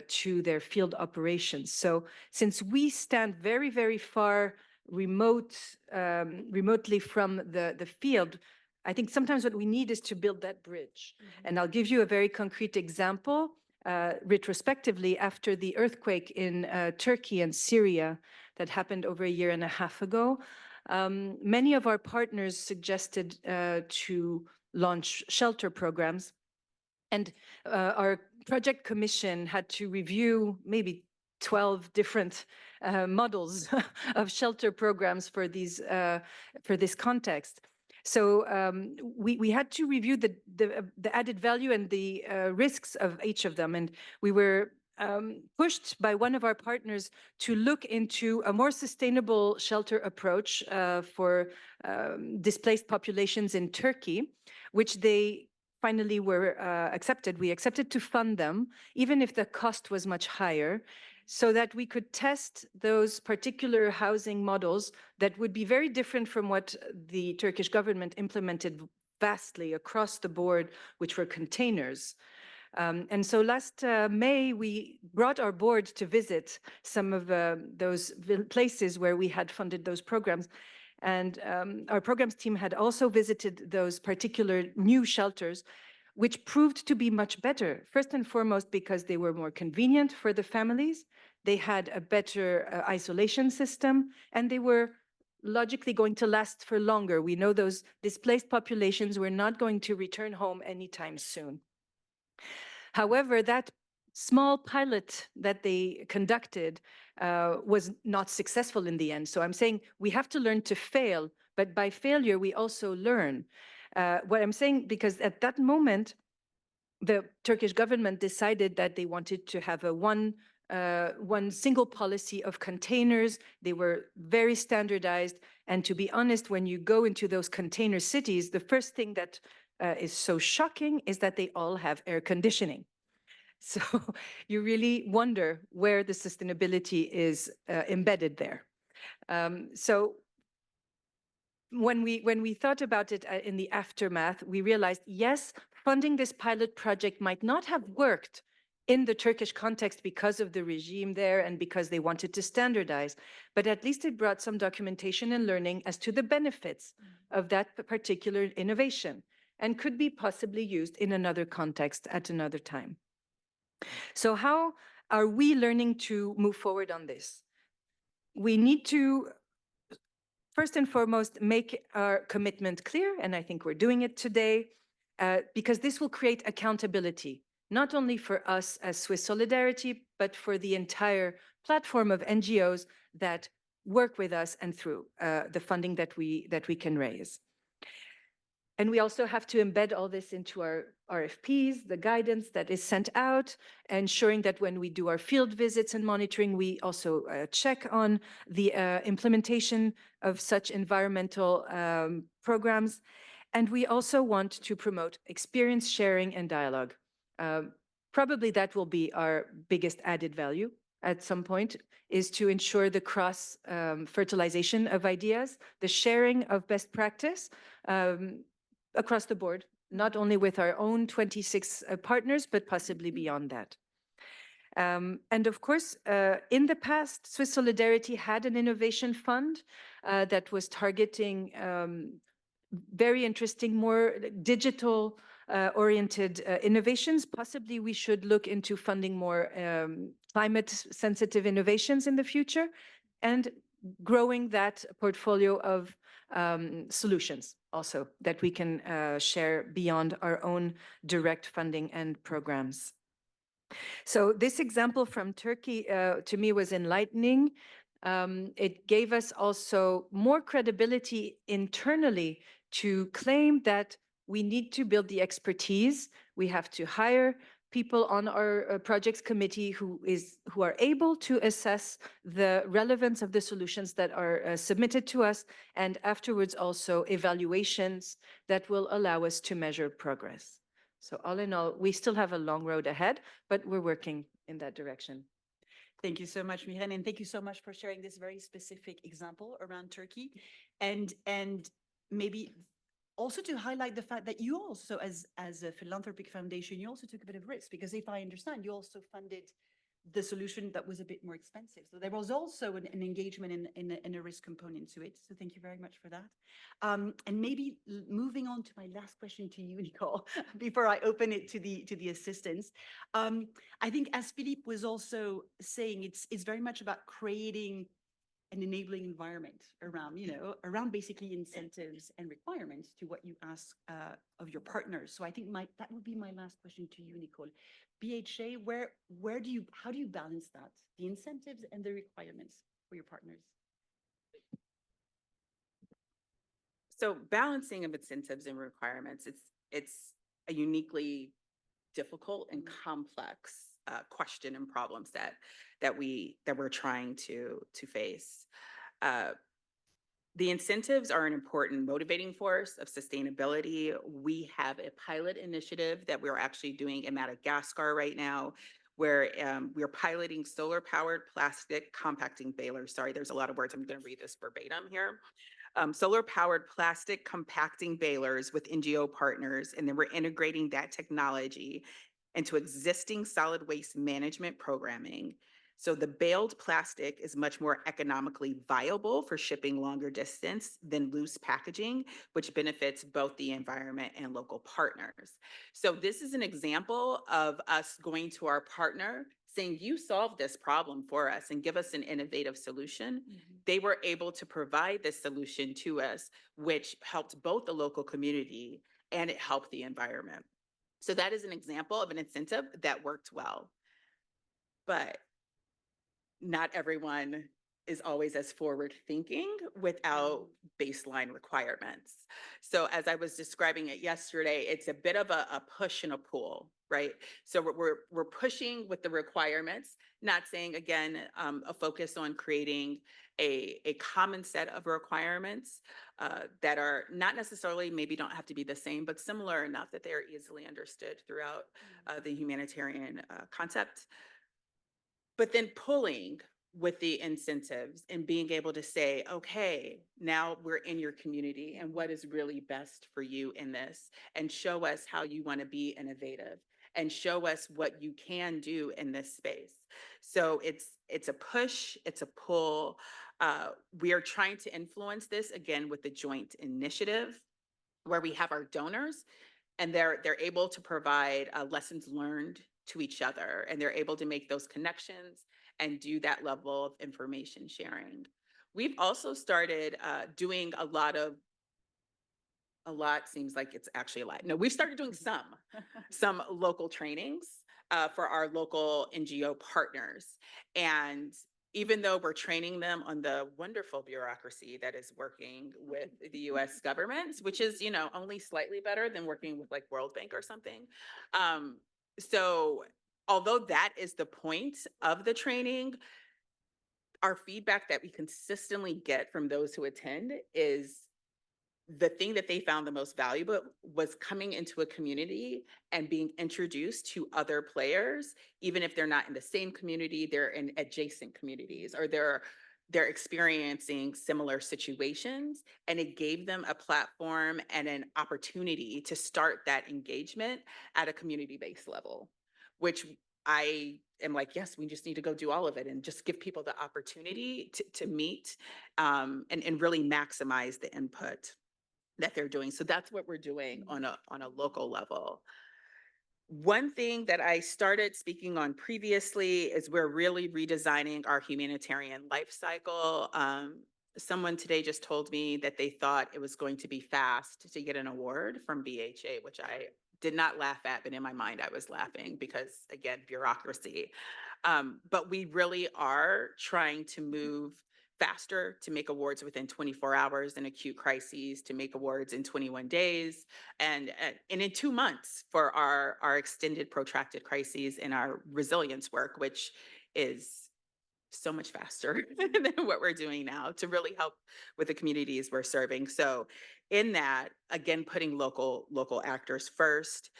Speaker 4: to their field operations. So since we stand very, very far remotely from the field, I think sometimes what we need is to build that bridge. And I'll give you a very concrete example. Retrospectively, after the earthquake in Turkey and Syria that happened over a year and a half ago, many of our partners suggested to launch shelter programs. And our project commission had to review maybe 12 different models of shelter programs for this context. So we had to review the added value and the risks of each of them. And we were pushed by one of our partners to look into a more sustainable shelter approach for displaced populations in Turkey, which they finally were accepted. We accepted to fund them, even if the cost was much higher, so that we could test those particular housing models that would be very different from what the Turkish government implemented vastly across the board, which were containers. And so last May, we brought our board to visit some of those places where we had funded those programs. And our programs team had also visited those particular new shelters, which proved to be much better. First and foremost, because they were more convenient for the families. They had a better isolation system, and they were logically going to last for longer. We know those displaced populations were not going to return home anytime soon. However, that small pilot that they conducted was not successful in the end. So I'm saying we have to learn to fail, but by failure, we also learn. What I'm saying, because at that moment, the Turkish government decided that they wanted to have a one single policy of containers. They were very standardized. And to be honest, when you go into those container cities, the first thing that is so shocking is that they all have air conditioning. So you really wonder where the sustainability is embedded there. So when we thought about it in the aftermath, we realized, yes, funding this pilot project might not have worked in the Turkish context because of the regime there and because they wanted to standardize, but at least it brought some documentation and learning as to the benefits of that particular innovation and could be possibly used in another context at another time. So how are we learning to move forward on this? We need to, first and foremost, make our commitment clear, and I think we're doing it today, because this will create accountability, not only for us as Swiss Solidarity, but for the entire platform of NGOs that work with us and through the funding that we can raise. And we also have to embed all this into our RFPs, the guidance that is sent out, ensuring that when we do our field visits and monitoring, we also check on the implementation of such environmental programs. And we also want to promote experience sharing and dialogue. Probably that will be our biggest added value at some point, is to ensure the cross fertilization of ideas, the sharing of best practice, across the board, not only with our own 26 partners, but possibly beyond that. And of course, in the past, Swiss Solidarity had an innovation fund that was targeting very interesting, more digital oriented innovations. Possibly we should look into funding more climate sensitive innovations in the future and growing that portfolio of solutions also that we can share beyond our own direct funding and programs. So this example from Turkey to me was enlightening. It gave us also more credibility internally to claim that we need to build the expertise. We have to hire people on our projects committee who are able to assess the relevance of the solutions that are submitted to us, and afterwards also evaluations that will allow us to measure progress. So all in all, we still have a long road ahead, but we're working in that direction.
Speaker 2: Thank you so much, Miren, and thank you so much for sharing this very specific example around Turkey, and maybe also to highlight the fact that you also, as a philanthropic foundation, you also took a bit of risk, because if I understand, you also funded the solution that was a bit more expensive. So there was also an engagement in a risk component to it. So thank you very much for that. And maybe moving on to my last question to you, Nicole, before I open it to the assistants. I think, as Philippe was also saying, it's very much about creating an enabling environment around basically incentives and requirements to what you ask of your partners. So I think that would be my last question to you, Nicole. BHA, how do you balance that, the incentives and the requirements for your partners?
Speaker 5: So balancing of incentives and requirements, it's a uniquely difficult and complex question and problem set that we're trying to face. The incentives are an important motivating force of sustainability. We have a pilot initiative that we're actually doing in Madagascar right now, where we're piloting solar-powered plastic compacting balers. Sorry, there's a lot of words. I'm going to read this verbatim here. Solar-powered plastic compacting balers with NGO partners, and then we're integrating that technology into existing solid waste management programming. So the baled plastic is much more economically viable for shipping longer distance than loose packaging, which benefits both the environment and local partners. So this is an example of us going to our partner saying, you solve this problem for us and give us an innovative solution. Mm-hmm. They were able to provide this solution to us, which helped both the local community and it helped the environment. So that is an example of an incentive that worked well. But not everyone is always as forward thinking without baseline requirements. So as I was describing it yesterday, it's a bit of a push and a pull, right? So we're pushing with the requirements, not saying, again, a focus on creating a common set of requirements that are not necessarily, maybe don't have to be the same, but similar enough that they're easily understood throughout the humanitarian concept. But then pulling with the incentives and being able to say, okay, now we're in your community and what is really best for you in this, and show us how you want to be innovative and show us what you can do in this space. So it's a push, it's a pull. We are trying to influence this again with the joint initiative where we have our donors and they're able to provide lessons learned to each other, and they're able to make those connections and do that level of information sharing. We've also started doing a lot seems like it's actually a lot. No, we've started doing some local trainings for our local NGO partners. And even though we're training them on the wonderful bureaucracy that is working with the US government, which is, only slightly better than working with like World Bank or something. So although that is the point of the training, our feedback that we consistently get from those who attend is the thing that they found the most valuable was coming into a community and being introduced to other players, even if they're not in the same community, they're in adjacent communities, or they're experiencing similar situations. And it gave them a platform and an opportunity to start that engagement at a community-based level, which I am like, yes, we just need to go do all of it and just give people the opportunity to meet and really maximize the input that they're doing. So that's what we're doing on a local level. One thing that I started speaking on previously is we're really redesigning our humanitarian life cycle. Someone today just told me that they thought it was going to be fast to get an award from BHA, which I did not laugh at, but in my mind I was laughing because, again, bureaucracy. But we really are trying to move faster to make awards within 24 hours in acute crises, to make awards in 21 days, and in 2 months for our extended protracted crises and our resilience work, which is so much faster than what we're doing now to really help with the communities we're serving. So in that, again, putting local actors first,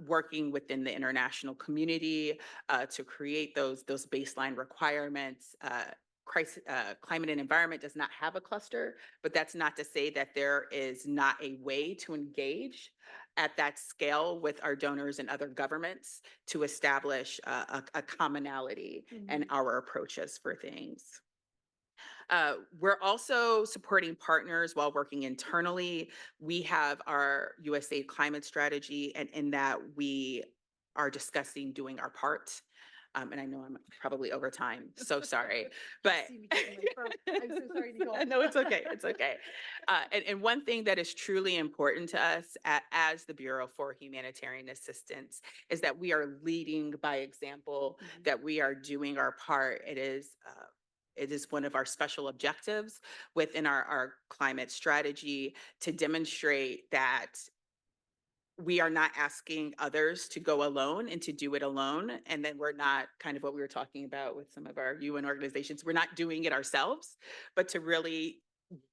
Speaker 5: working within the international community to create those baseline requirements. Climate and environment does not have a cluster, but that's not to say that there is not a way to engage at that scale with our donors and other governments to establish a commonality in our approaches for things. We're also supporting partners while working internally. We have our USAID climate strategy, and in that we are discussing doing our part. And I know I'm probably over time, so sorry, but
Speaker 1: I'm so sorry, Nicole.
Speaker 5: no, it's okay, it's okay. And one thing that is truly important to us as the Bureau for Humanitarian Assistance is that we are leading by example, that we are doing our part. It is one of our special objectives within our climate strategy to demonstrate that we are not asking others to go alone and to do it alone. And then we're not, kind of what we were talking about with some of our UN organizations, we're not doing it ourselves, but to really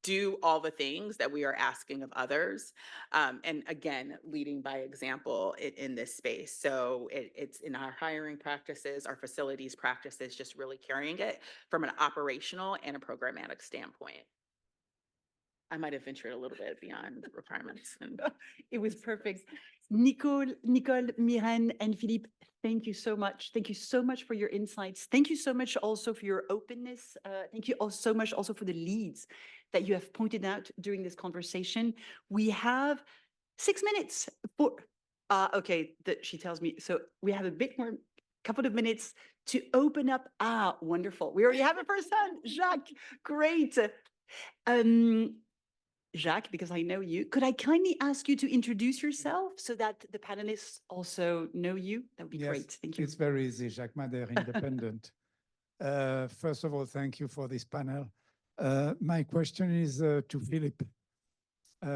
Speaker 5: do all the things that we are asking of others. And again, leading by example in this space. So it's in our hiring practices, our facilities practices, just really carrying it from an operational and a programmatic standpoint. I might have ventured a little bit beyond requirements.
Speaker 2: It was perfect. Nicole, Miren, and Philippe, thank you so much. Thank you so much for your insights. Thank you so much also for your openness. Thank you so much also for the leads that you have pointed out during this conversation. We have 6 minutes for, okay, she tells me, so we have a bit more, couple of minutes to open up. Wonderful. We already have a person, Jacques, great. Jacques, because I know you, could I kindly ask you to introduce yourself so that the panelists also know you? That would be great. Thank you.
Speaker 6: It's very easy. Jacques Madère, independent. First of all, thank you for this panel. My question is to Philippe.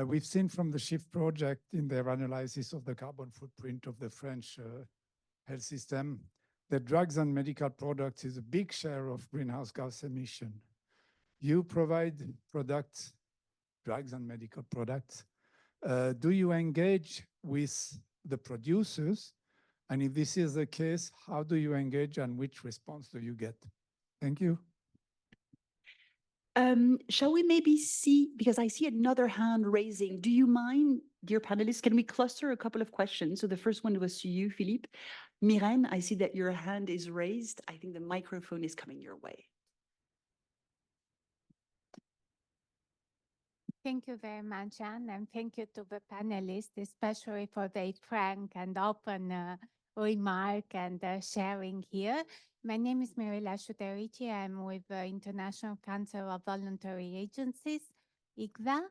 Speaker 6: We've seen from the SHIFT project in their analysis of the carbon footprint of the French health system that drugs and medical products is a big share of greenhouse gas emission. You provide products, drugs and medical products. Do you engage with the producers? And if this is the case, how do you engage and which response do you get? Thank you.
Speaker 2: Shall we maybe see, because I see another hand raising. Do you mind, dear panelists, can we cluster a couple of questions? So the first one was to you, Philippe. Miren, I see that your hand is raised. I think the microphone is coming your way.
Speaker 7: Thank you very much, Anne, and thank you to the panelists, especially for their frank and open remark and sharing here. My name is Mirella Schuterici. I'm with the International Council of Voluntary Agencies, ICVA,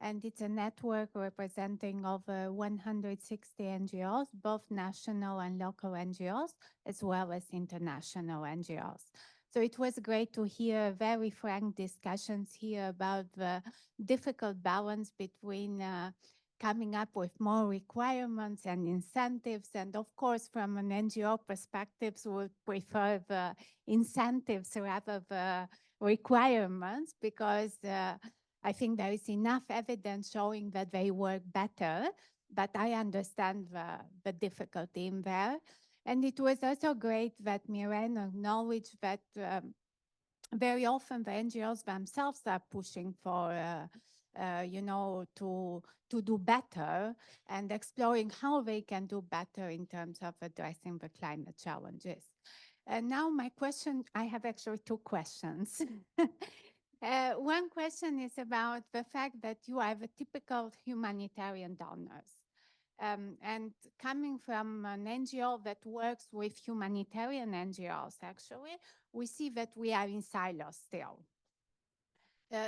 Speaker 7: and it's a network representing over 160 NGOs, both national and local NGOs, as well as international NGOs. So it was great to hear very frank discussions here about the difficult balance between coming up with more requirements and incentives. And of course, from an NGO perspective, we would prefer the incentives rather than requirements, because I think there is enough evidence showing that they work better, but I understand the difficulty in there. And it was also great that Miren acknowledged that very often the NGOs themselves are pushing for, you know, to do better and exploring how they can do better in terms of addressing the climate challenges. And now my question, I have actually two questions. One question is about the fact that you are the typical humanitarian donors. And coming from an NGO that works with humanitarian NGOs, actually, we see that we are in silos still.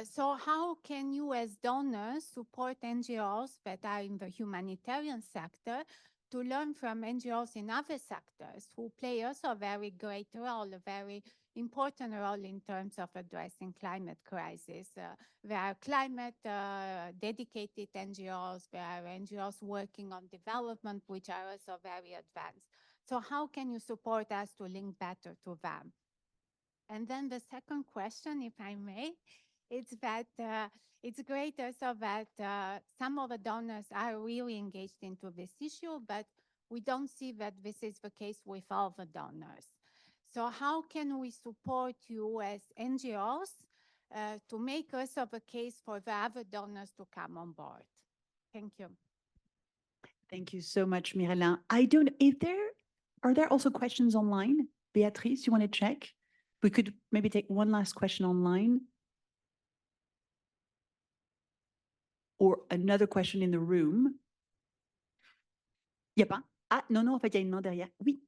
Speaker 7: So how can you as donors support NGOs that are in the humanitarian sector to learn from NGOs in other sectors who play also a very great role, a very important role in terms of addressing climate crisis. There are climate dedicated NGOs, there are NGOs working on development, which are also very advanced. So how can you support us to link better to them? And then the second question, if I may, it's that it's great also that some of the donors are really engaged into this issue, but we don't see that this is the case with all the donors. So how can we support you as NGOs to make also the case for the other donors to come on board? Thank you.
Speaker 2: Thank you so much, Miren. Are there also questions online? Beatrice, you want to check? We could maybe take one last question online. Or another question in the room. Il n'y a pas? Ah, non, en fait, il y a une main derrière. Oui.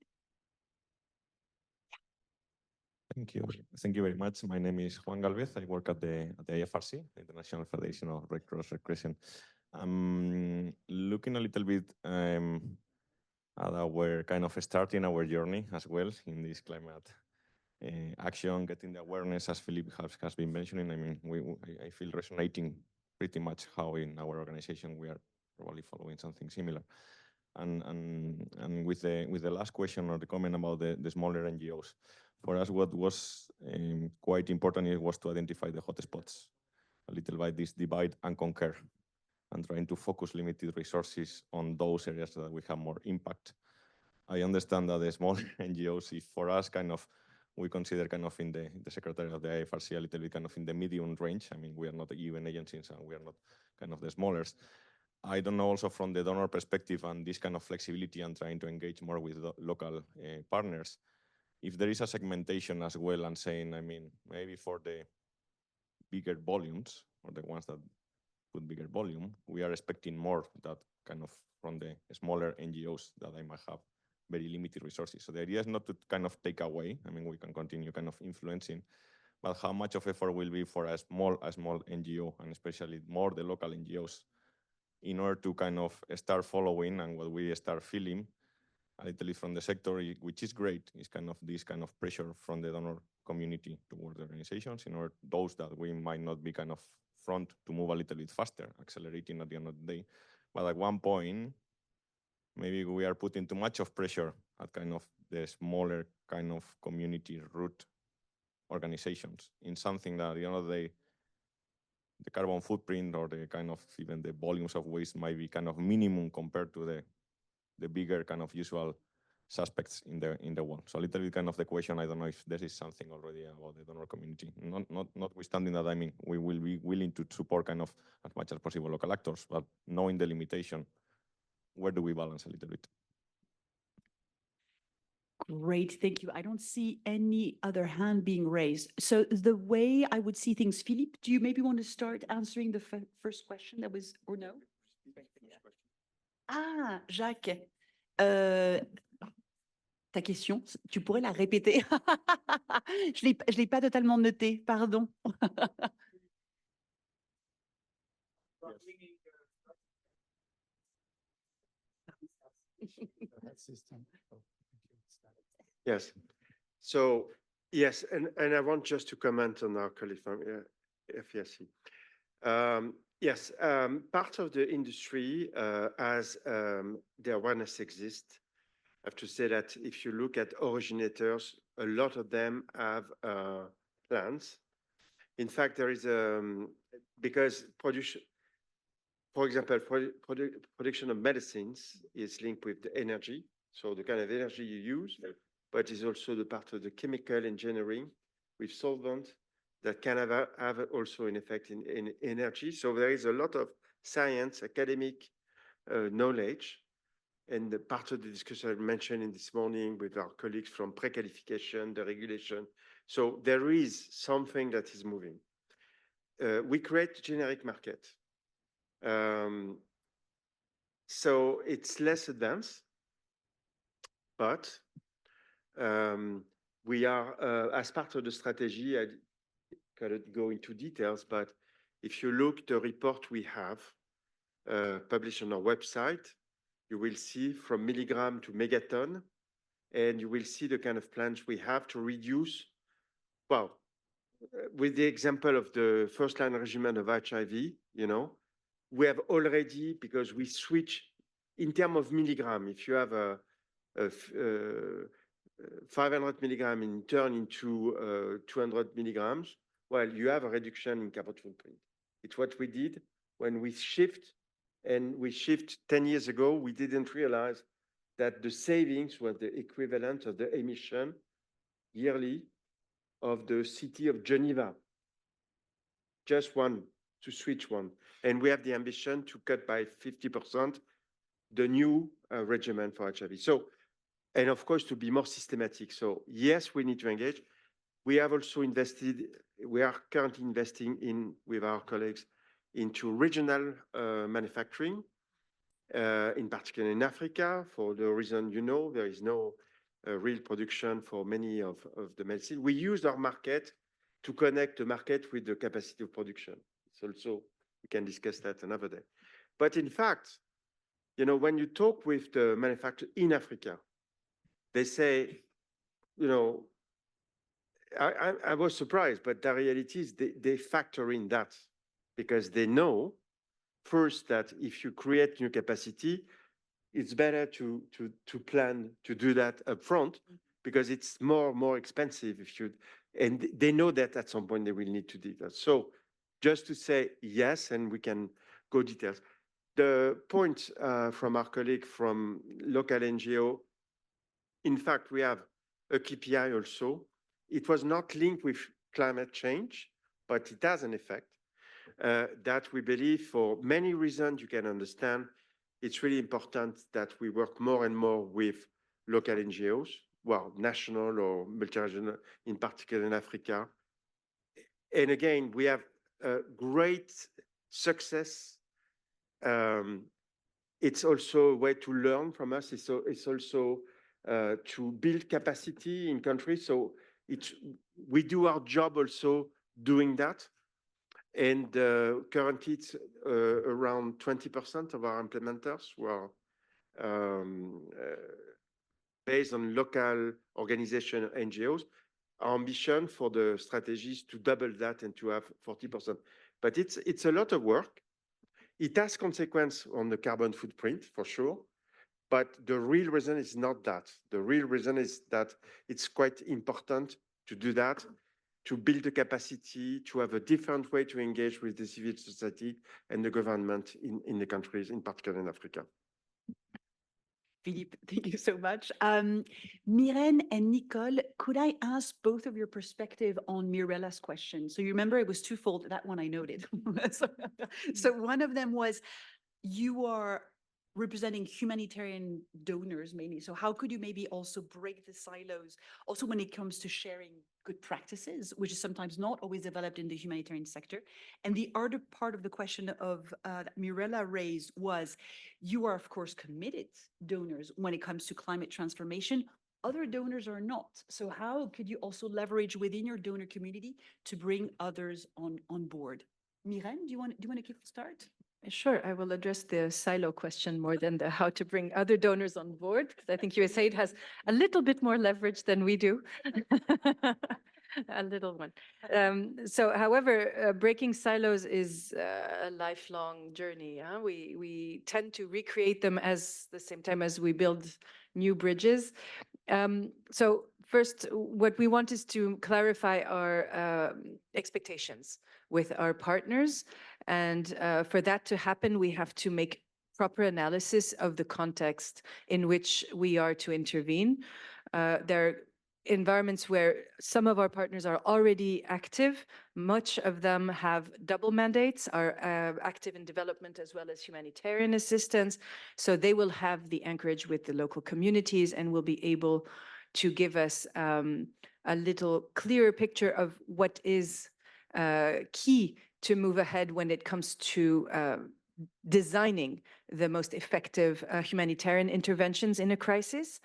Speaker 8: Thank you. Thank you very much. My name is Juan Galvez. I work at the IFRC, the International Federation of Red Cross Recreation. I'm looking a little bit at our kind of starting our journey as well in this climate action, getting the awareness, as Philippe has been mentioning. I mean, I feel resonating pretty much how in our organization we are probably following something similar. And with the last question or the comment about the smaller NGOs, for us what was quite important was to identify the hotspots, a little bit this divide and conquer, and trying to focus limited resources on those areas that we have more impact. I understand that the small NGOs, if for us kind of we consider kind of in the secretary of the IFRC a little bit kind of in the medium range. I mean, we are not the UN agencies and we are not kind of the smallest. I don't know also from the donor perspective and this kind of flexibility and trying to engage more with local partners, if there is a segmentation as well and saying, I mean, maybe for the bigger volumes or the ones that put bigger volume, we are expecting more that kind of from the smaller NGOs that I might have very limited resources. So the idea is not to kind of take away. I mean, we can continue kind of influencing, but how much of effort will be for a small NGO and especially more the local NGOs in order to kind of start following, and what we start feeling a little bit from the sector, which is great, is kind of this kind of pressure from the donor community towards the organizations in order those that we might not be kind of front to move a little bit faster, accelerating at the end of the day. But at one point, maybe we are putting too much of pressure at kind of the smaller kind of community root organizations in something that at the end of the day, the carbon footprint or the kind of even the volumes of waste might be kind of minimum compared to the bigger kind of usual suspects in the world. So a little bit kind of the question, I don't know if there is something already about the donor community. Notwithstanding that, I mean, we will be willing to support kind of as much as possible local actors, but knowing the limitation, where do we balance a little bit?
Speaker 2: Great, thank you. I don't see any other hand being raised. So the way I would see things, Philippe, do you maybe want to start answering the first question that was, or no? Ah, Jacques, ta question, tu pourrais la répéter? Je l'ai pas totalement noté, pardon.
Speaker 3: Yes. So, yes, and I want just to comment on our colleague from FESC. Yes, part of the industry, as the awareness exists, I have to say that if you look at originators, a lot of them have plans. In fact, there is because production, for example, production of medicines is linked with the energy. So the kind of energy you use, but is also the part of the chemical engineering with solvent that can have also an effect in energy. So there is a lot of science, academic knowledge, and the part of the discussion I mentioned in this morning with our colleagues from pre-qualification, the regulation. So there is something that is moving. We create generic market. So it's less advanced, but we are, as part of the strategy, I cannot go into details, but if you look the report we have published on our website, you will see from milligram to megaton, and you will see the kind of plans we have to reduce. Well, with the example of the first line regimen of HIV, you know, we have already, because we switch in terms of milligram, if you have a 500 milligram and turn into 200 milligrams, well, you have a reduction in carbon footprint. It's what we did when we shift, and we shift 10 years ago, we didn't realize that the savings were the equivalent of the emission yearly of the city of Geneva. Just one, to switch one. And we have the ambition to cut by 50% the new regimen for HIV. So, and of course, to be more systematic. So yes, we need to engage. We have also invested, we are currently investing in, with our colleagues, into regional manufacturing, in particular in Africa, for the reason you know, there is no real production for many of the medicine. We use our market to connect the market with the capacity of production. It's also, we can discuss that another day. But in fact, you know, when you talk with the manufacturer in Africa, they say, you know, I was surprised, but the reality is they factor in that, because they know first that if you create new capacity, it's better to plan to do that upfront, because it's more expensive if you, and they know that at some point they will need to do that. So just to say yes, and we can go details. The point from our colleague from local NGO, in fact, we have a KPI also. It was not linked with climate change, but it has an effect that we believe, for many reasons you can understand, it's really important that we work more and more with local NGOs, well, national or multi-regional, in particular in Africa. And again, we have great success. It's also a way to learn from us. It's also to build capacity in countries. So we do our job also doing that. And currently it's around 20% of our implementers who are based on local organization NGOs. Our ambition for the strategy is to double that and to have 40%. But it's a lot of work. It has consequence on the carbon footprint for sure. But the real reason is not that. The real reason is that it's quite important to do that, to build the capacity, to have a different way to engage with the civil society and the government in the countries, in particular in Africa.
Speaker 2: Philippe, thank you so much. Miren and Nicole, could I ask both of your perspective on Mirella's question? So you remember it was twofold. That one I noted. So one of them was, you are representing humanitarian donors mainly. So how could you maybe also break the silos, also when it comes to sharing good practices, which is sometimes not always developed in the humanitarian sector? And the other part of the question of that Mirella raised was, you are of course committed donors when it comes to climate transformation. Other donors are not. So how could you also leverage within your donor community to bring others on board? Miren, do you want to kick start?
Speaker 4: Sure, I will address the silo question more than the how to bring other donors on board, because I think USAID has a little bit more leverage than we do. A little one. So, however, breaking silos is a lifelong journey. We tend to recreate them as the same time as we build new bridges. So first, what we want is to clarify our expectations with our partners. And for that to happen, we have to make proper analysis of the context in which we are to intervene. There are environments where some of our partners are already active. Much of them have double mandates, are active in development as well as humanitarian assistance. So they will have the anchorage with the local communities and will be able to give us a little clearer picture of what is key to move ahead when it comes to designing the most effective humanitarian interventions in a crisis.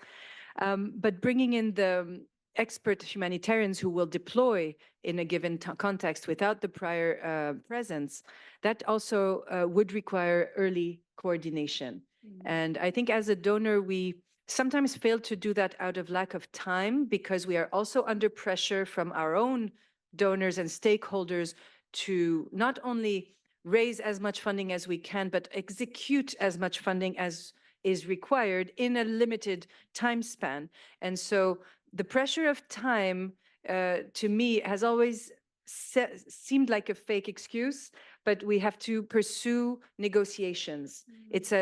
Speaker 4: But bringing in the expert humanitarians who will deploy in a given context without the prior presence, that also would require early coordination. And I think as a donor, we sometimes fail to do that out of lack of time, because we are also under pressure from our own donors and stakeholders to not only raise as much funding as we can, but execute as much funding as is required in a limited time span. And so the pressure of time, to me, has always seemed like a fake excuse, but we have to pursue negotiations. It's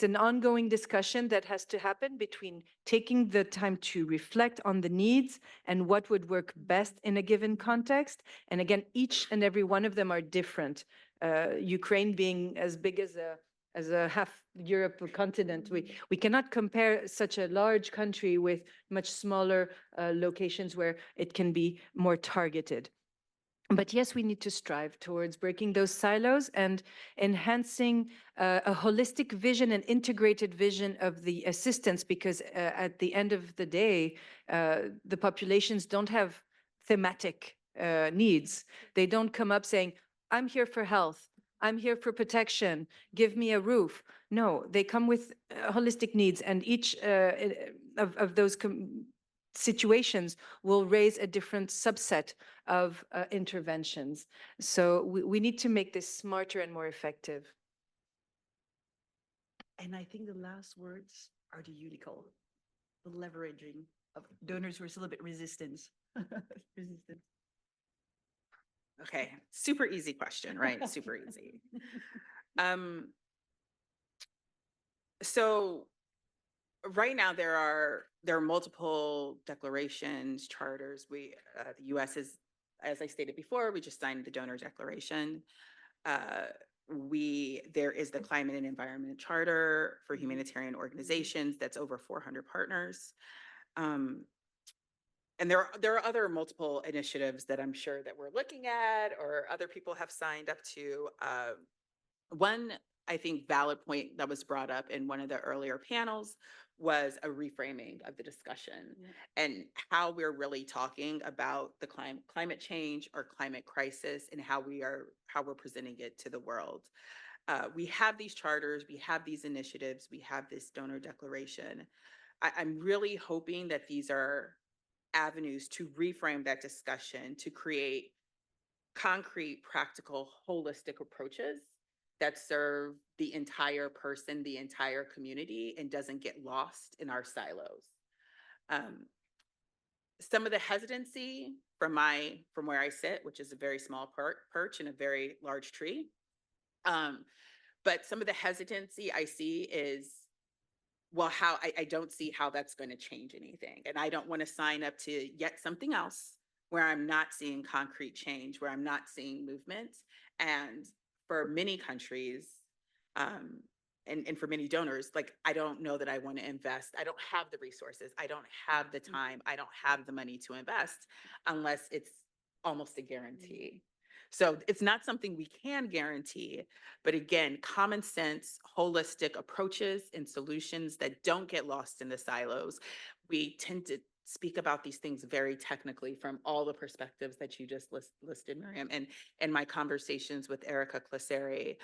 Speaker 4: an ongoing discussion that has to happen between taking the time to reflect on the needs and what would work best in a given context. And again, each and every one of them are different. Ukraine being as big as a half Europe continent, we cannot compare such a large country with much smaller locations where it can be more targeted. But yes, we need to strive towards breaking those silos and enhancing a holistic vision and integrated vision of the assistance, because at the end of the day, the populations don't have thematic needs. They don't come up saying, I'm here for health, I'm here for protection, give me a roof. No, they come with holistic needs, and each of those situations will raise a different subset of interventions. So we need to make this smarter and more effective.
Speaker 2: And I think the last words are to you, Nicole. The leveraging of donors who are still a bit resistant.
Speaker 5: Okay, super easy question, right? Super easy. So right now there are multiple declarations, charters. The U.S. is, as I stated before, we just signed the donor declaration. There is the Climate and Environment Charter for humanitarian organizations that's over 400 partners. And there are other multiple initiatives that I'm sure that we're looking at or other people have signed up to. One, I think, valid point that was brought up in one of the earlier panels was a reframing of the discussion and how we're really talking about the climate change or climate crisis and how we're presenting it to the world. We have these charters, we have these initiatives, we have this donor declaration. I'm really hoping that these are avenues to reframe that discussion, to create concrete, practical, holistic approaches that serve the entire person, the entire community, and doesn't get lost in our silos. Some of the hesitancy from where I sit, which is a very small perch in a very large tree, but some of the hesitancy I see is, well, I don't see how that's going to change anything. And I don't want to sign up to yet something else where I'm not seeing concrete change, where I'm not seeing movement. And for many countries, and for many donors, like, I don't know that I want to invest. I don't have the resources. I don't have the time. I don't have the money to invest unless it's almost a guarantee. So it's not something we can guarantee, but again, common sense, holistic approaches and solutions that don't get lost in the silos. We tend to speak about these things very technically from all the perspectives that you just listed, Miriam, and my conversations with Erica Claseri,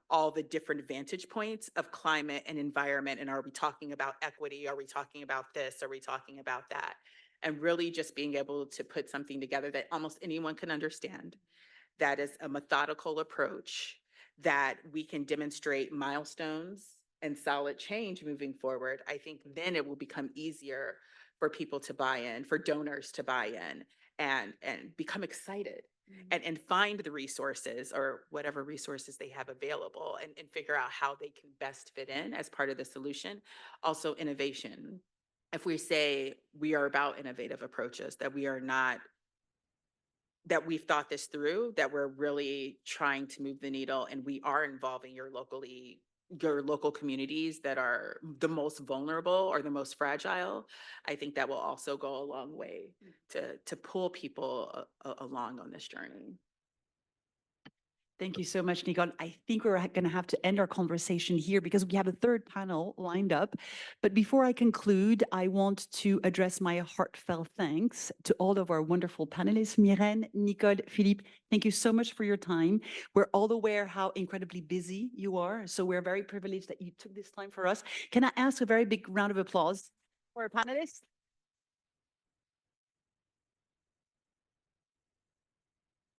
Speaker 5: all the different vantage points of climate and environment. And are we talking about equity? Are we talking about this? Are we talking about that? And really just being able to put something together that almost anyone can understand, that is a methodical approach, that we can demonstrate milestones and solid change moving forward. I think then it will become easier for people to buy in, for donors to buy in, and become excited and find the resources or whatever resources they have available and figure out how they can best fit in as part of the solution. Also, innovation. If we say we are about innovative approaches, that we are not, that we've thought this through, that we're really trying to move the needle, and we are involving your local communities that are the most vulnerable or the most fragile, I think that will also go a long way to pull people along on this journey.
Speaker 2: Thank you so much, Nicole. I think we're going to have to end our conversation here because we have a third panel lined up. But before I conclude, I want to address my heartfelt thanks to all of our wonderful panelists, Miren, Nicole, Philippe. Thank you so much for your time. We're all aware how incredibly busy you are, so we're very privileged that you took this time for us. Can I ask a very big round of applause for our panelists?